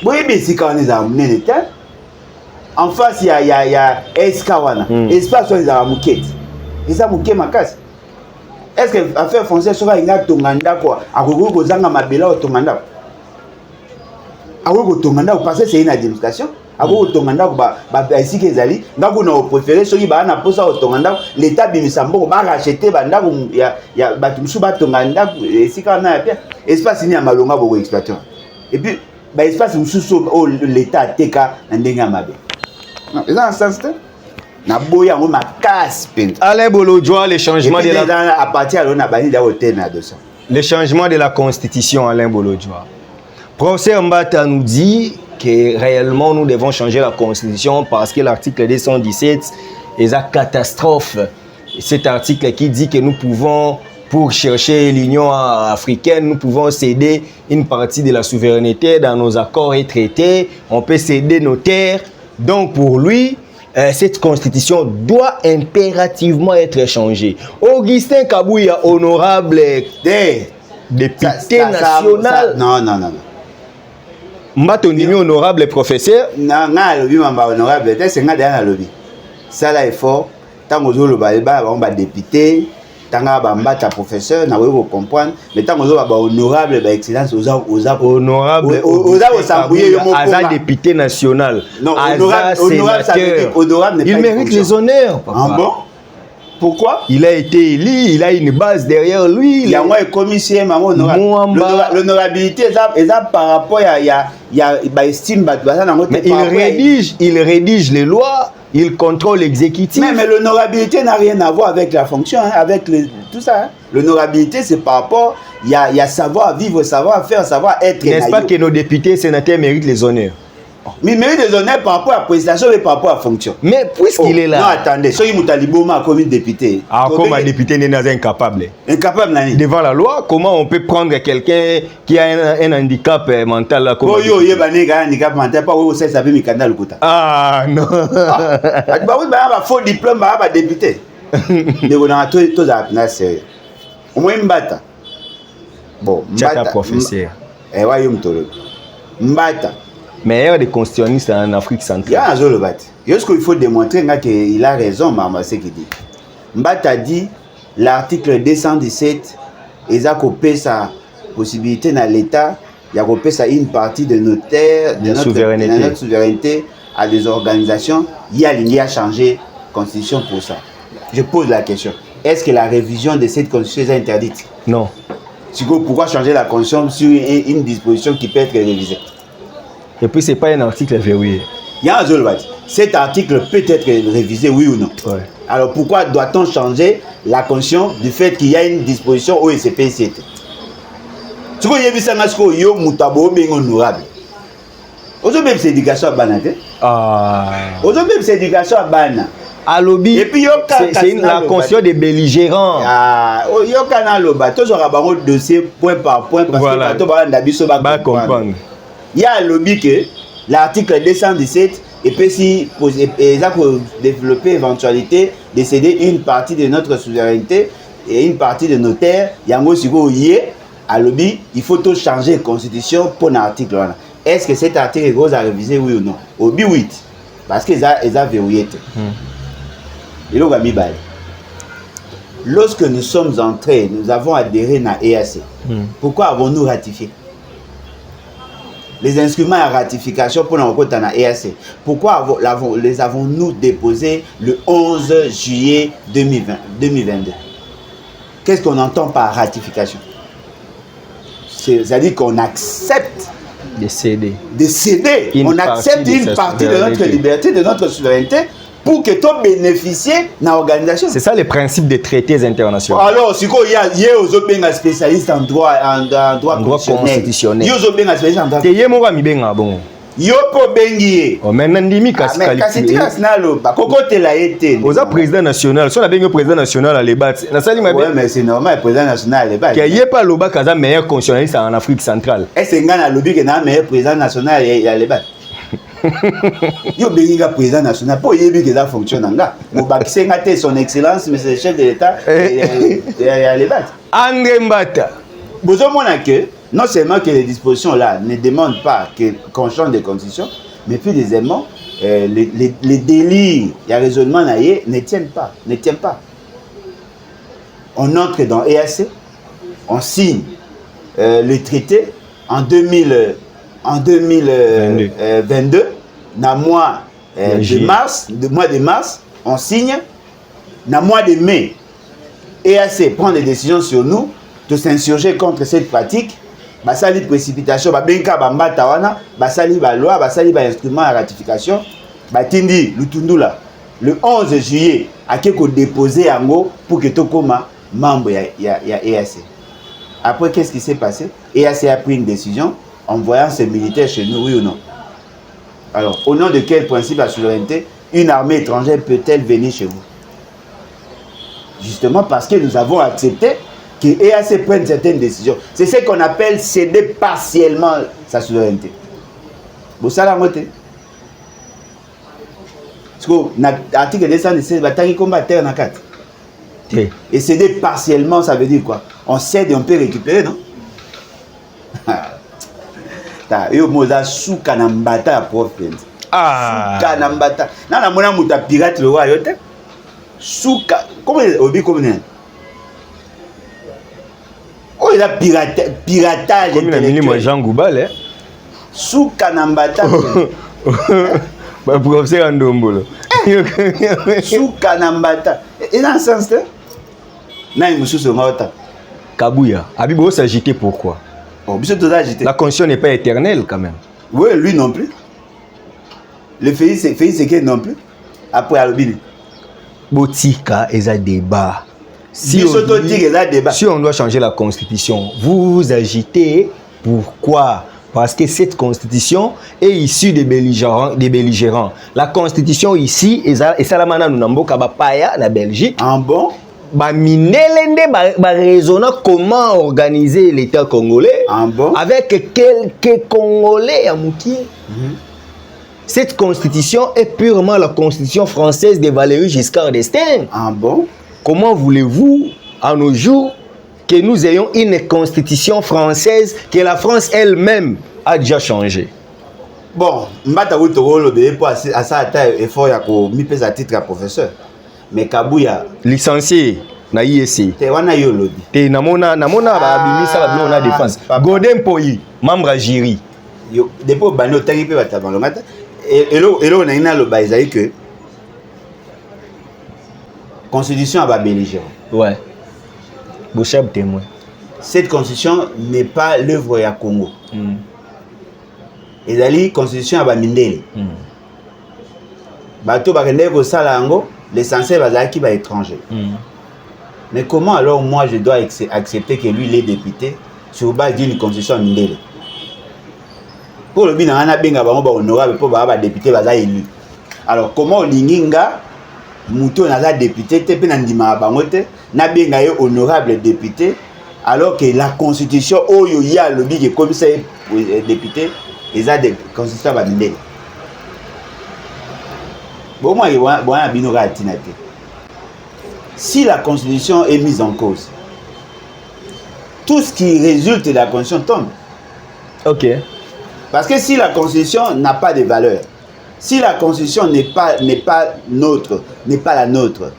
[SPEAKER 1] Oui, mais si quand on est en face, il y a Eskawana. Espace où ils ont mouquet. Ils ont mouquet ma casse. Est-ce que l'affaire française sera une tonganda quoi? À Gogo Gozanga Mabela au tonganda. À Gogo tonganda, parce que c'est une administration. À Gogo tonganda, ici qu'ils allaient. Nous avons préféré celui qui a posé au tonganda. L'État Bimisambo va racheter banda. Il y a Batumsuba tonganda. Ici quand on a espace, il y a Malonga pour exploiter. Et puis, espace où l'État teka ndenga mabe. Non, c'est dans ce sens là. Na boya ma casse pente.
[SPEAKER 2] Alain Bolodjoa, les changements de la
[SPEAKER 1] à partir de na bani da hôtel na 200.
[SPEAKER 2] Les changements de la constitution Alain Bolodjoa. Professeur Mbata nous dit que réellement nous devons changer la constitution parce que l'article 217 est une catastrophe. Cet article qui dit que nous pouvons pour chercher l'Union africaine, nous pouvons céder une partie de la souveraineté dans nos accords et traités. On peut céder nos terres. Donc pour lui, cette constitution doit impérativement être changée. Augustin Kabouya, honorable député national.
[SPEAKER 1] Non.
[SPEAKER 2] Mbatondimi, honorable professeur.
[SPEAKER 1] Non, honorable, c'est un lobby. Ça là est fort. Tant que vous avez député. Tanga bambata professeur na wewe comprendre mais tant que honorable excellence aux
[SPEAKER 2] honorable aux député national
[SPEAKER 1] non honorable
[SPEAKER 2] il mérite les honneurs papa.
[SPEAKER 1] Ah bon pourquoi
[SPEAKER 2] il a été élu il a une base derrière lui
[SPEAKER 1] il y a moi commissaire l'honorabilité ça par rapport il y a estime
[SPEAKER 2] mais il rédige les lois il contrôle l'exécutif.
[SPEAKER 1] Mais l'honorabilité n'a rien à voir avec la fonction, hein, avec tout ça. Hein. L'honorabilité, c'est par rapport, il y a savoir vivre, savoir faire, savoir être.
[SPEAKER 2] N'est-ce pas que nos députés et sénateurs méritent les honneurs?
[SPEAKER 1] Mais il mérite des honneurs par rapport à la prestation et par rapport à la fonction.
[SPEAKER 2] Mais puisqu'il est là...
[SPEAKER 1] Non, attendez, si il a comme député.
[SPEAKER 2] Ah, comme un député n'est incapable.
[SPEAKER 1] Incapable, Nani.
[SPEAKER 2] Devant la loi, comment on peut prendre quelqu'un qui a un handicap mental là, comme
[SPEAKER 1] il y a un handicap mental, pas où ça s'appelle Mikanda Lukuta.
[SPEAKER 2] Ah, non.
[SPEAKER 1] Bah oui, bah faux diplôme, bah député. Mais on a tout à sérieux. Au moins, Mbata. Bon,
[SPEAKER 2] Mbata. Professeur.
[SPEAKER 1] Eh, ouais, Mbata.
[SPEAKER 2] Meilleur des constitutionnistes en Afrique centrale.
[SPEAKER 1] Il y a un zolo bat. Il faut démontrer qu'il a raison, maman, ce qu'il dit. Mbata dit l'article 217, il a coupé sa possibilité dans l'État, il a coupé sa une partie de nos terres, de notre souveraineté à des organisations. Il y a changé la constitution pour ça. Je pose la question. Est-ce que la révision de cette constitution est interdite?
[SPEAKER 2] Non.
[SPEAKER 1] Pourquoi changer la constitution sur une disposition qui peut être révisée?
[SPEAKER 2] Et puis, ce n'est pas un article verrouillé.
[SPEAKER 1] Il y a un seul bat. Cet article peut être révisé, oui ou non?
[SPEAKER 2] Ouais.
[SPEAKER 1] Alors, pourquoi doit-on changer la conscience du fait qu'il y a une disposition au SCP7? Tu vois, il y a vu ça, il y a un honorable. Aujourd'hui, c'est éducation à Banate. Aujourd'hui, c'est éducation à Bana.
[SPEAKER 2] À lobby,
[SPEAKER 1] et puis,
[SPEAKER 2] c'est la conscience des belligérants.
[SPEAKER 1] Il y a un canal au bas. Toujours un dossier point par point parce que tu vas comprendre. Il y a un lobby que l'article 217 et puis si pour développer l'éventualité de céder une partie de notre souveraineté et une partie de nos terres, il y a un à lobby, il faut tout changer la constitution pour l'article. Est-ce que cet article est gros à réviser, oui ou non? Au B8, parce qu'ils ont verrouillé. Lorsque nous sommes entrés, nous avons adhéré à l'EAC. Pourquoi avons-nous ratifié? Les instruments à ratification pour l'encontre dans l'EAC. Pourquoi les avons-nous déposés le 11 juillet 2022? Qu'est-ce qu'on entend par ratification? C'est-à-dire qu'on accepte
[SPEAKER 2] de céder.
[SPEAKER 1] On accepte une partie de notre liberté, de notre souveraineté pour que tu bénéficies de l'organisation. C'est
[SPEAKER 2] ça le principe des traités internationaux.
[SPEAKER 1] Alors, si il y a aux spécialistes en droit constitutionnel. Il y a aux spécialistes en droit constitutionnel. Yo po bengi.
[SPEAKER 2] Oh maintenant ndimi kasi
[SPEAKER 1] nalo ba kokote la été.
[SPEAKER 2] Oza président national, so na bengi président national à l'ébat. Na sali ma
[SPEAKER 1] ouais mais c'est normal président national à l'ébat.
[SPEAKER 2] Qu'il y ait pas loba kaza meilleur constitutionnaliste en Afrique centrale.
[SPEAKER 1] Est-ce que ngana lobi que na meilleur président national à l'ébat? Yo bengi ga président national pour yebi que ça fonctionne nga. Mo bakise ngate son excellence monsieur le chef de l'état à l'ébat.
[SPEAKER 2] André Mbata.
[SPEAKER 1] Bozo mona que non seulement que les dispositions là ne demandent pas qu'on change de constitution, mais plus deuxièmement, les délits, les raisonnements ne tiennent pas. On entre dans l'EAC, on signe le traité en 2022, dans le mois de mars, on signe, dans le mois de mai, l'EAC prend des décisions sur nous de s'insurger contre cette pratique. Basali précipitation, benka bambata wana, basali ba loi, basali ba instrument à ratification, batindi lutundula. Le 11 juillet, a quelque déposé yango pour que Tokoma membre ya EAC. Après qu'est-ce qui s'est passé? EAC a pris une décision en envoyant ses militaires chez nous, oui ou non? Alors, au nom de quel principe la souveraineté, une armée étrangère peut-elle venir chez vous? Justement parce que nous avons accepté que l'EAC prenne certaines décisions. C'est ce qu'on appelle céder partiellement sa souveraineté. Vous savez la moitié? Parce que l'article 217, il combat terre dans 4. Et céder partiellement, ça veut dire quoi? On cède et on peut récupérer, non? Yo moza souka na mbata ya prof. Souka na mbata. Na na mona muta pirate le wa yote. Souka, comment obi comme oh, il a piratage.
[SPEAKER 2] Comme il a mis moi Jean Goubal,
[SPEAKER 1] sous Kanambata.
[SPEAKER 2] Professeur Ndombolo.
[SPEAKER 1] Sous Kanambata. Et dans ce sens-là, il me soucie
[SPEAKER 2] Kabouya. Abibo s'agiter pourquoi? La conscience n'est pas éternelle quand même.
[SPEAKER 1] Oui, lui non plus. Le pays c'est que non plus. après Alobini.
[SPEAKER 2] Botika et un débat. Si on doit changer la constitution, vous agitez. Pourquoi? Parce que cette constitution est issue des belligérants. La constitution ici, et ça la mana nous n'amboka bapaya la Belgique.
[SPEAKER 1] En bon?
[SPEAKER 2] Ba minelende ba raisonner comment organiser l'État congolais.
[SPEAKER 1] En bon?
[SPEAKER 2] Avec quelques Congolais à Moukié. Cette constitution est purement la constitution française de Valéry Giscard d'Estaing.
[SPEAKER 1] En bon?
[SPEAKER 2] Comment voulez-vous, à nos jours, que nous ayons une constitution française que la France elle-même a déjà changé?
[SPEAKER 1] Bon, mbata wutoro pour à ça effort ya ko mi pesa titre à professeur. Mais Kabouya
[SPEAKER 2] licencié na IEC.
[SPEAKER 1] Te wana yo lobi.
[SPEAKER 2] Te namona ba bimisa ba bino na défense. Godin Poyi, membre à jury.
[SPEAKER 1] Yo depuis bano tangi pe batabalongata. Elo na ina lo baizai que constitution à belligérant.
[SPEAKER 2] Ouais. Bouchab témoin.
[SPEAKER 1] Cette constitution n'est pas l'œuvre ya Congo. Et la constitution à Mindele. Bato bakende ko sala ngo l'essentiel bazaki ba étranger. Mais comment alors moi je dois accepter que lui il est député sur base d'une constitution à Mindele? Pour le bien na benga bango ba honorable pour ba député baza élu. Alors comment linginga Mouto n'a député, te na ndima bango te na benga ye honorable député alors que la constitution oyo ya lobi que comme ça député ils a des constitution ba Mindele. Bon moi bon bino ga tinate. Si la constitution est mise en cause, tout ce qui résulte de la constitution tombe.
[SPEAKER 2] OK.
[SPEAKER 1] Parce que si la constitution n'a pas de valeur, si la constitution n'est pas notre, n'est pas la nôtre,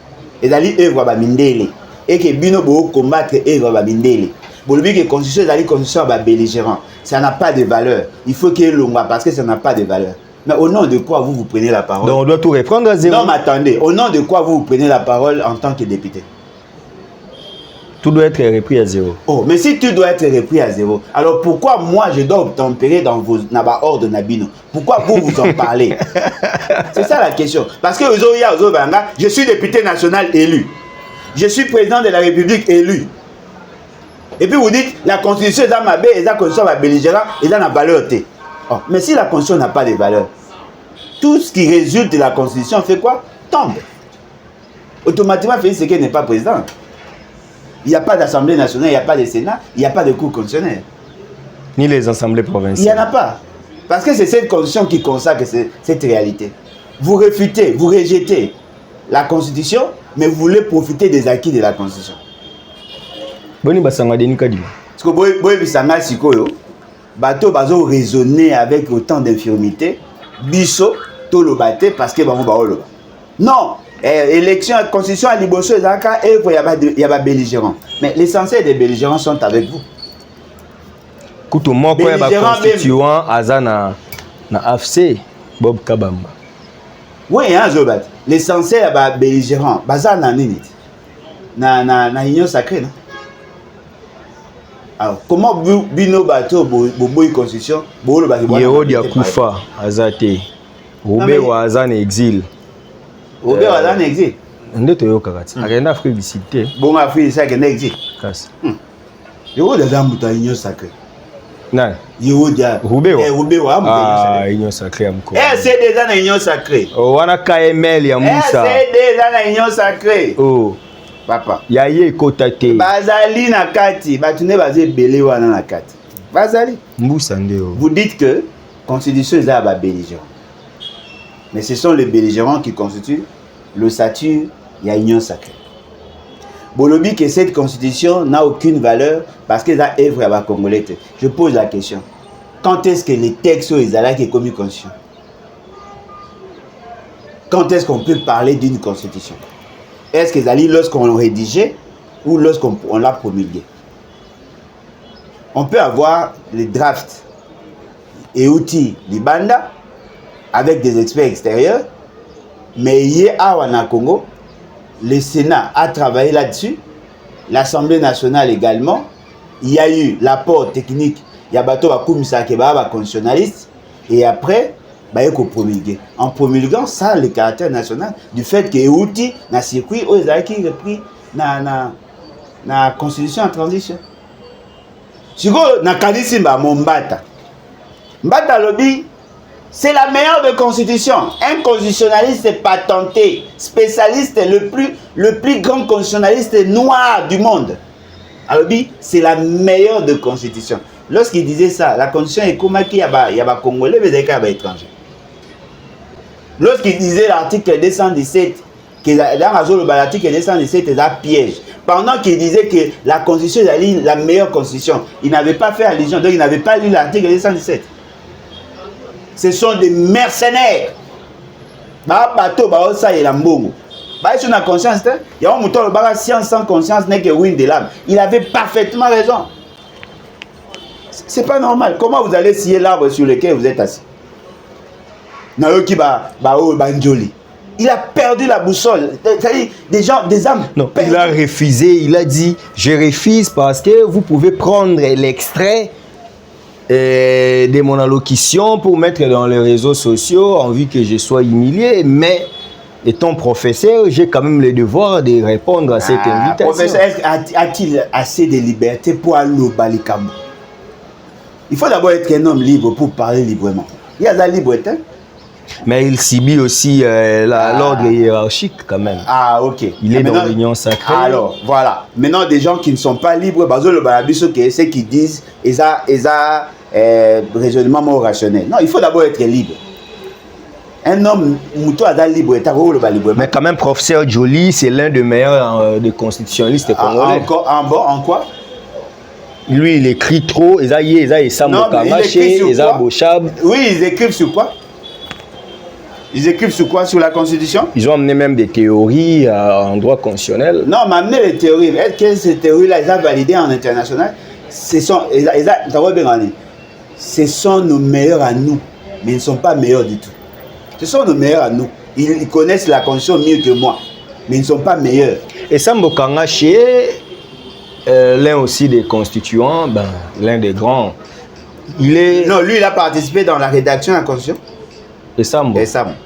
[SPEAKER 1] et d'aller œuvre à Mindele, et que bino bo combattre œuvre à Mindele, bon lui que constitution d'aller constitution à belligérant, ça n'a pas de valeur. Il faut qu'il y ait l'ombre parce que ça n'a pas de valeur. Mais au nom de quoi vous prenez la parole?
[SPEAKER 2] Donc on doit tout reprendre à zéro.
[SPEAKER 1] Non, mais attendez, au nom de quoi vous prenez la parole en tant que député?
[SPEAKER 2] Tout doit être repris à zéro.
[SPEAKER 1] Oh, mais si tout doit être repris à zéro, alors pourquoi moi je dois obtempérer dans vos ordres Nabino? Pourquoi vous en parlez? C'est ça la question. Parce que je suis député national élu. Je suis président de la République élu. Et puis vous dites, la constitution est dans ma baie, et la constitution est belligérant, et dans la valeur. Oh, mais si la constitution n'a pas de valeur, tout ce qui résulte de la constitution fait quoi? Tombe. Automatiquement, Félix Tshisekedi n'est pas président. Il n'y a pas d'Assemblée nationale, il n'y a pas de Sénat, il n'y a pas de Cour constitutionnelle.
[SPEAKER 2] Ni les assemblées provinciales.
[SPEAKER 1] Il n'y en a pas. Parce que c'est cette constitution qui consacre cette réalité. Vous réfutez, vous rejetez la constitution, mais vous voulez profiter des acquis de la constitution.
[SPEAKER 2] Boni basanga deni kadima.
[SPEAKER 1] Parce que boy bisanga sikoyo, bato bazo raisonner avec autant d'infirmité, biso to lo baté parce que bango baolo. Non. Élection, constitution à Liboso, il y a des belligérants. Mais l'essentiel des belligérants sont avec vous.
[SPEAKER 2] Koutou moko ya ba constituant azana na AFC Bob Kabamba.
[SPEAKER 1] Oui, hein, Zobat. L'essentiel des belligérants, bazana nini. Na union sacrée, non? Alors, comment bino bato boboy constitution, bolo ba
[SPEAKER 2] Yehodi akufa azate. Robert wa azana exil.
[SPEAKER 1] Robert wa azana exil.
[SPEAKER 2] Nde toyoka kati. Akenda Afrique du Sud te.
[SPEAKER 1] Bon Afrique ça akenda exil.
[SPEAKER 2] Kasi.
[SPEAKER 1] Yehodi azambu ta union sacrée.
[SPEAKER 2] Nani?
[SPEAKER 1] Yehodi.
[SPEAKER 2] Robert.
[SPEAKER 1] Robert wa ambu
[SPEAKER 2] union sacrée ya mko.
[SPEAKER 1] C'est déjà na union sacrée.
[SPEAKER 2] Wana KML ya Moussa.
[SPEAKER 1] C'est déjà na union sacrée.
[SPEAKER 2] Oh.
[SPEAKER 1] Papa.
[SPEAKER 2] Yaye kota te.
[SPEAKER 1] Bazali na kati, batune baze belé wana na kati. Bazali.
[SPEAKER 2] Moussa ndeo.
[SPEAKER 1] Vous dites que constitution est là ba belligérant. Mais ce sont les belligérants qui constituent le statut de l'union sacrée. Bolobi que cette constitution n'a aucune valeur parce qu'elle a œuvre à la Congolais. Je pose la question. Quand est-ce que les textes sont là qui est commis constitution? Quand est-ce qu'on peut parler d'une constitution? Est-ce que c'est lorsqu'on l'a rédigé ou lorsqu'on l'a promulgué? On peut avoir les drafts et outils du Banda avec des experts extérieurs, mais hier à Congo, le Sénat a travaillé là-dessus, l'Assemblée nationale également. Il y a eu l'apport technique, il y a bateau à Koumisa Keba, constitutionnaliste, et après, En promulguant ça, le caractère national, du fait que Euti, na circuit, ils ont qui repris na constitution en transition. Si vous na Kalisimba, Mbata lobby, c'est la meilleure de constitution. Un constitutionnaliste patenté, spécialiste, le plus grand constitutionnaliste noir du monde. Alobi, c'est la meilleure de constitution. Lorsqu'il disait ça, la constitution est comme qu'il y a Congolais, mais il y a étrangers. Lorsqu'il disait l'article 217, que dans l'article 217 est un piège. Pendant qu'il disait que la constitution est la meilleure constitution, il n'avait pas fait allusion, donc il n'avait pas lu l'article 217. Ce sont des mercenaires. Bateau, ça y est la mbongo. Sur la conscience, il y a un mouton, le science sans conscience n'est que win de l'âme. Il avait parfaitement raison. C'est pas normal. Comment vous allez scier l'arbre sur lequel vous êtes assis? Naoki Banjoli. Il a perdu la boussole. C'est-à-dire des gens, des âmes.
[SPEAKER 2] Non, il a refusé. Il a dit, je refuse parce que vous pouvez prendre l'extrait de mon allocution pour mettre dans les réseaux sociaux en vue que je sois humilié, mais étant professeur, j'ai quand même le devoir de répondre à cette invitation.
[SPEAKER 1] Professeur, a-t-il assez de liberté pour aller au Balikam? Il faut d'abord être un homme libre pour parler librement. Il y a la liberté.
[SPEAKER 2] Mais il subit aussi l'ordre hiérarchique quand même.
[SPEAKER 1] Ah, ok.
[SPEAKER 2] Il est dans l'union sacrée.
[SPEAKER 1] Alors, voilà. Maintenant, des gens qui ne sont pas libres, c'est qu'ils disent, ils ont raisonnement rationnel. Non, il faut d'abord être libre. Un homme, libre,
[SPEAKER 2] mais quand même, professeur Joly, c'est l'un des meilleurs des constitutionnalistes congolais.
[SPEAKER 1] En quoi?
[SPEAKER 2] Lui, il écrit trop. Ils
[SPEAKER 1] Oui, ils écrivent sur quoi? Ils écrivent sur quoi? Sur la Constitution?
[SPEAKER 2] Ils ont amené même des théories en droit constitutionnel.
[SPEAKER 1] Non, mais amener les théories. Est-ce que ces théories-là, ils ont validées en international? Ce sont nos meilleurs à nous, mais ils ne sont pas meilleurs du tout. Ce sont nos meilleurs à nous. Ils connaissent la Constitution mieux que moi, mais ils ne sont pas meilleurs.
[SPEAKER 2] Et Sambo Kangache, l'un aussi des constituants, l'un des grands,
[SPEAKER 1] Non, lui, il a participé dans la rédaction de la Constitution.
[SPEAKER 2] Et Sambo?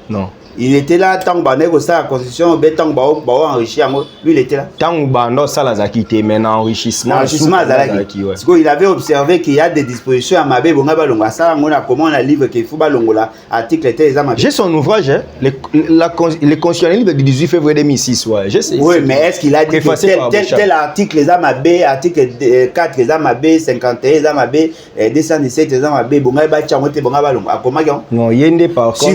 [SPEAKER 1] Non. Il était là, tant que la Constitution, tant que enrichi, lui, il était là.
[SPEAKER 2] Tant que ça l'a quitté, mais enrichissement.
[SPEAKER 1] Il avait observé qu'il y a des dispositions à Mabé, comment on a livre qu'il faut article.
[SPEAKER 2] J'ai son ouvrage, les constitutionnels du 18 février 2006.
[SPEAKER 1] Oui, mais est-ce qu'il a dit que tel article les Amabé, article 4 les Amabé, 51 les Amabé, 217 les Amabé,
[SPEAKER 2] non, il y a une par contre.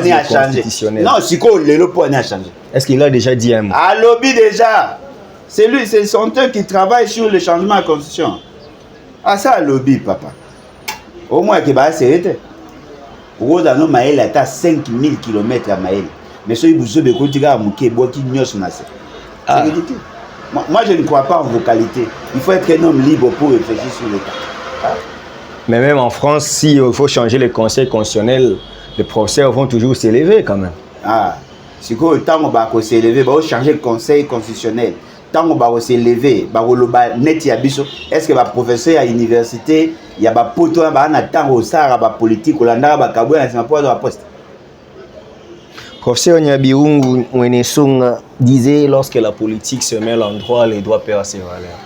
[SPEAKER 1] Non, Siko Lelo pour a changé.
[SPEAKER 2] Est-ce qu'il a déjà dit un mot?
[SPEAKER 1] À lobby déjà. C'est lui, c'est son temps qui travaille sur le changement de la constitution. Ah ça, lobby, papa. Au moins qu'il va s'arrêter. Rodano Maël est à 5000 km à Maël. Mais ce qui vous a dit que c'est ridicule. Moi, je ne crois pas en vos qualités. Il faut être un homme libre pour réfléchir sur l'État.
[SPEAKER 2] Mais même en France, s'il faut changer les conseils constitutionnels, les professeurs vont toujours s'élever quand même.
[SPEAKER 1] Ah, c'est quoi, tant qu'on va s'élever, on va changer le conseil constitutionnel. Tant qu'on va s'élever, est-ce que le professeur à l'université, il y a des potes qui ont politique, qui ont poste.
[SPEAKER 2] Professeur Nyabirungu Mwenesung disait lorsque la politique se mêle en droit, les droits perdent ses valeurs.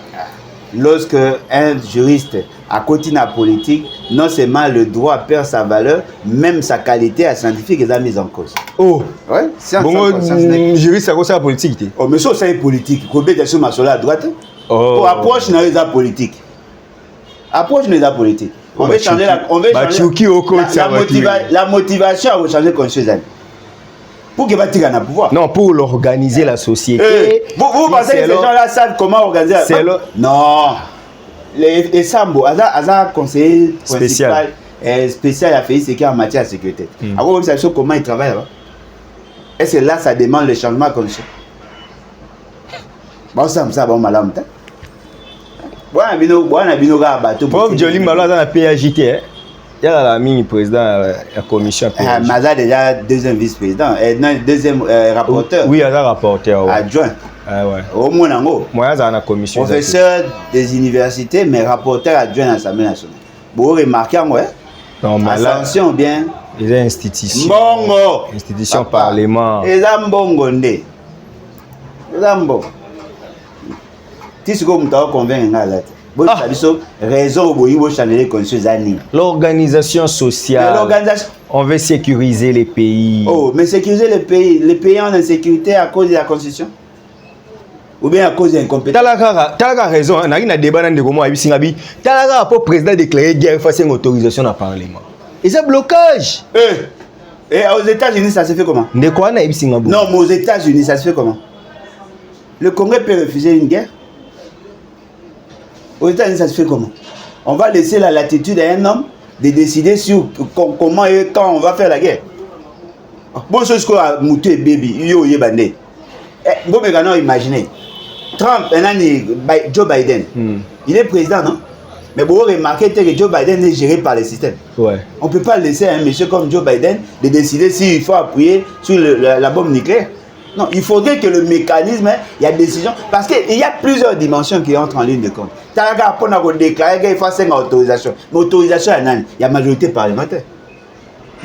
[SPEAKER 1] Lorsque un juriste à côté de la politique, non seulement le droit perd sa valeur, même sa qualité scientifique est mise en cause.
[SPEAKER 2] Oh,
[SPEAKER 1] ouais,
[SPEAKER 2] juriste à cause de la politique.
[SPEAKER 1] Oh, mais ça c'est politique. Combien de choses à droite? Oh, approche n'a pas politique. Approche n'a pas politique. On veut changer la motivation à changer la conscience. Pour qu'il y ait un pouvoir.
[SPEAKER 2] Non, pour organiser la société.
[SPEAKER 1] Vous pensez que ces gens-là savent comment organiser la société? Non. Les Sambo, Aza conseiller principal spécial à Félix Séké en matière de sécurité. Alors, vous savez comment il travaille là? Est-ce que là, ça demande le changement de condition? Bon, ça, bon, malade.
[SPEAKER 2] Prof Joly Mbalo dans la PAJT, il y a la mini-président de la commission.
[SPEAKER 1] Maza déjà deuxième vice-président, deuxième rapporteur.
[SPEAKER 2] Oui, il y a un rapporteur.
[SPEAKER 1] Adjoint.
[SPEAKER 2] Ah ouais.
[SPEAKER 1] Au moins,
[SPEAKER 2] moi, dans la commission.
[SPEAKER 1] Professeur des universités, mais rapporteur adjoint à l'Assemblée nationale. Vous remarquez, ouais.
[SPEAKER 2] Non, mais
[SPEAKER 1] ascension bien.
[SPEAKER 2] Les institutions.
[SPEAKER 1] Mbongo.
[SPEAKER 2] Institution
[SPEAKER 1] Papa.
[SPEAKER 2] parlement.
[SPEAKER 1] Eza mbongo nde. Eza mbongo. Ti siko mutu akonvaincre nga la te. Bo biso raison boyi bo changer les conditions ani.
[SPEAKER 2] L'organisation sociale.
[SPEAKER 1] L'organisation.
[SPEAKER 2] On veut sécuriser les pays.
[SPEAKER 1] Oh, mais sécuriser les pays en insécurité à cause de la constitution ou bien à cause d'incompétence.
[SPEAKER 2] Talaka raison, on a une débat dans le moment avec Singabi. Talaka pour président déclarer guerre face à une autorisation au parlement. Et c'est blocage.
[SPEAKER 1] Et aux États-Unis ça se fait comment?
[SPEAKER 2] De quoi on a Singabi?
[SPEAKER 1] Non, mais aux États-Unis ça se fait comment? Le Congrès peut refuser une guerre. Aux États-Unis ça se fait comment? On va laisser la latitude à un homme de décider sur comment et quand on va faire la guerre. Bon chose quoi mouté baby yo yebande. Bon mais quand imaginez Trump Joe Biden. Il est président non? Mais vous remarquez que Joe Biden est géré par le système.
[SPEAKER 2] Ouais.
[SPEAKER 1] On ne peut pas laisser un monsieur comme Joe Biden de décider s'il faut appuyer sur la bombe nucléaire. Non, il faudrait que le mécanisme, il y a décision, parce qu'il y a plusieurs dimensions qui entrent en ligne de compte. Tu as déclaré qu'il faut faire une autorisation. Mais l'autorisation, il y a majorité parlementaire.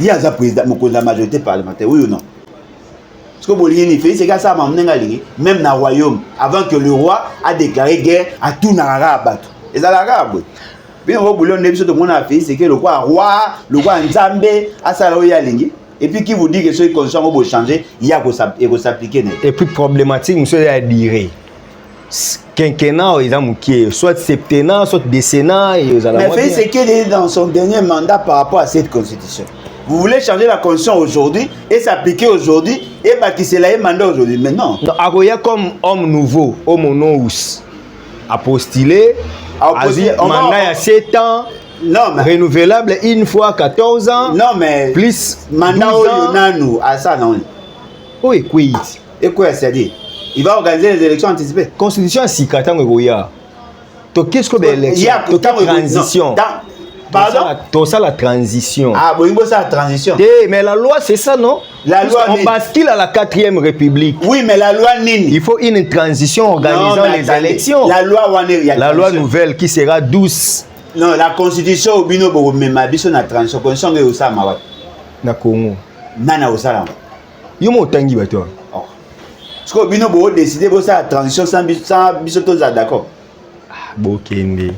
[SPEAKER 1] Il y a la majorité parlementaire, oui ou non? Ce que Bolivie fait, c'est que ça m'a même dans le royaume, avant que le roi a déclaré guerre à tout Narabat. Et ça l'a bien au boulot, c'est que le roi, Nzambe, a salarié à l'ingé. Et puis qui vous dit que ce conditions vont changer, il y a que s'appliquer.
[SPEAKER 2] Et puis problématique, monsieur a dire quinquennat, soit septennat, soit décennat.
[SPEAKER 1] Mais Félix Tshisekedi est dans son dernier mandat par rapport à cette constitution. Vous voulez changer la constitution aujourd'hui et s'appliquer aujourd'hui et qui c'est là mandat aujourd'hui. Mais non.
[SPEAKER 2] Agoya comme homme nouveau, homme nous a postulé, mandat il y a 7 ans.
[SPEAKER 1] Non, mais
[SPEAKER 2] renouvelable une fois 14 ans.
[SPEAKER 1] Non, mais
[SPEAKER 2] plus
[SPEAKER 1] mandat au à ça non.
[SPEAKER 2] Oui, oui.
[SPEAKER 1] Et quoi ça dit? Il va organiser les élections anticipées.
[SPEAKER 2] Constitution si katang goya. To qu'est-ce que l'élection? To transition.
[SPEAKER 1] Pardon?
[SPEAKER 2] To ça la transition.
[SPEAKER 1] Ah, bon, il ça la transition.
[SPEAKER 2] Mais la loi c'est ça non?
[SPEAKER 1] La loi
[SPEAKER 2] on bascule à la 4e République.
[SPEAKER 1] Oui, mais la loi nini.
[SPEAKER 2] Il faut une transition organisant les élections.
[SPEAKER 1] La loi
[SPEAKER 2] nouvelle qui sera douce.
[SPEAKER 1] Non, la constitution au bino bo mema biso na transition constitution nge osama wa
[SPEAKER 2] na Congo.
[SPEAKER 1] Nana osala.
[SPEAKER 2] Yo mo tangi bato.
[SPEAKER 1] Oh. Parce que bino bo décider bo ça transition sans biso tous d'accord.
[SPEAKER 2] Ah, bokende.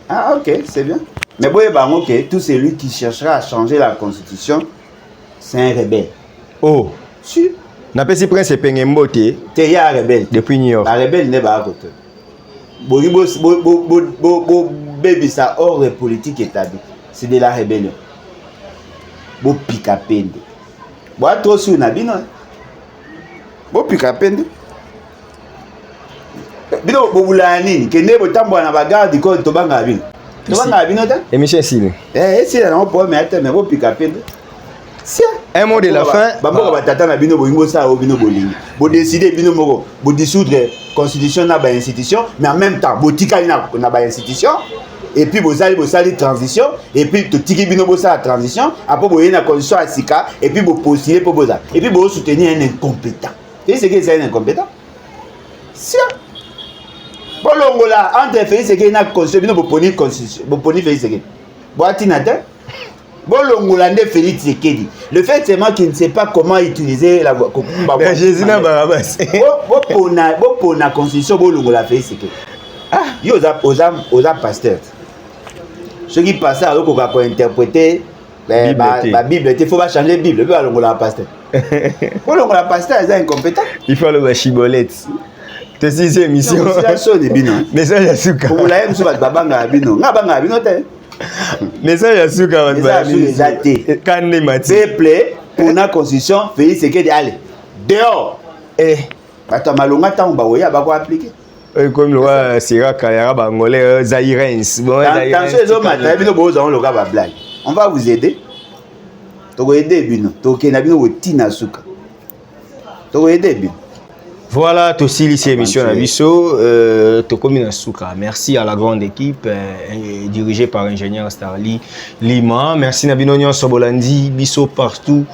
[SPEAKER 1] Ah OK, c'est bien. Mais boye ba OK, tout celui qui cherchera à changer la constitution, c'est un rebelle.
[SPEAKER 2] Oh,
[SPEAKER 1] si.
[SPEAKER 2] Na pesi prince Pengembote.
[SPEAKER 1] T'es ya rebelle.
[SPEAKER 2] Depuis New York.
[SPEAKER 1] La rebelle n'est pas à côté. Baby, ça hors politique établie. C'est de la rébellion. Bo pika pende. Bo trop sur nabino. Bo pika pende. Bino bo bulani kende bo tambo na bagarde ko to banga bino. To banga bino ta?
[SPEAKER 2] Émission Sile.
[SPEAKER 1] Si là on peut mettre mais bo pika pende. Si
[SPEAKER 2] un mot de la fin.
[SPEAKER 1] Bambo ba tata na bino bo ngo sa o bino bolingi. Bo décider bino moko bo dissoudre constitution na ba institution mais en même temps bo tika na ba institution. Et puis vous allez transition et puis tout tiki bino bossa la transition après vous avez une condition à sika et puis vous postuler pour bossa et puis vous soutenir un incompétent. Et c'est que c'est un incompétent. Si bon longola entre Félix c'est que une constitution bino vous prenez constitution vous prenez Félix c'est que boatinata bon longola ne Félix Tshisekedi. Le fait c'est moi qui ne sais pas comment utiliser la
[SPEAKER 2] Jésus na Barabas.
[SPEAKER 1] Bon pour la constitution bon longola Félix Tshisekedi. Ah, yo oza pasteur. Ceux qui passent à l'eau pour interpréter la Bible, il faut changer la Bible, il faut la pasteur. Pour la pasteur, ils sont incompétents.
[SPEAKER 2] Il faut le chibolette. Tu sais, c'est émission.
[SPEAKER 1] C'est la chose de bino.
[SPEAKER 2] Message à Souka.
[SPEAKER 1] Pour la M sur votre babanga bino. Nga banga bino te.
[SPEAKER 2] Message à Souka votre
[SPEAKER 1] babanga.
[SPEAKER 2] Kande mati.
[SPEAKER 1] Peuple pour la constitution, Félix Tshisekedi allez. Dehors. Attends, malonga tant ba oya ba ko appliquer.
[SPEAKER 2] Comme le roi Sira Kayara Bangolais Zairens. Bon,
[SPEAKER 1] attention les hommes, bino boza on le gars va blague. On va vous aider. To aider bino. To ke na bino wotina suka. To aider bino.
[SPEAKER 2] Voilà, tout ici émission Nabiso, Tokomina Souka. Merci à la grande équipe dirigée par ingénieur Starly Lima. Merci Nabino Nyon Sobolandi, Biso partout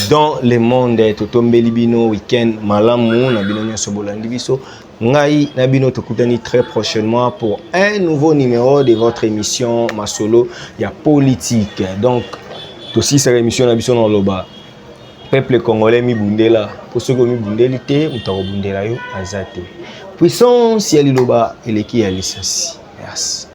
[SPEAKER 2] dans le monde. Totombe Libino week-end Malamou, Nabino Nyon Sobolandi Biso. Ngai Nabino Tokutani très prochainement pour un nouveau numéro de votre émission Masolo. Il y a politique. Donc Aussi cette émission na biso na loba. Peuple congolais mi bundela. Pour ceux qui mi bundelité, mutako bundela yo azate. Puissance ya liloba eleki ya lisasi. Merci.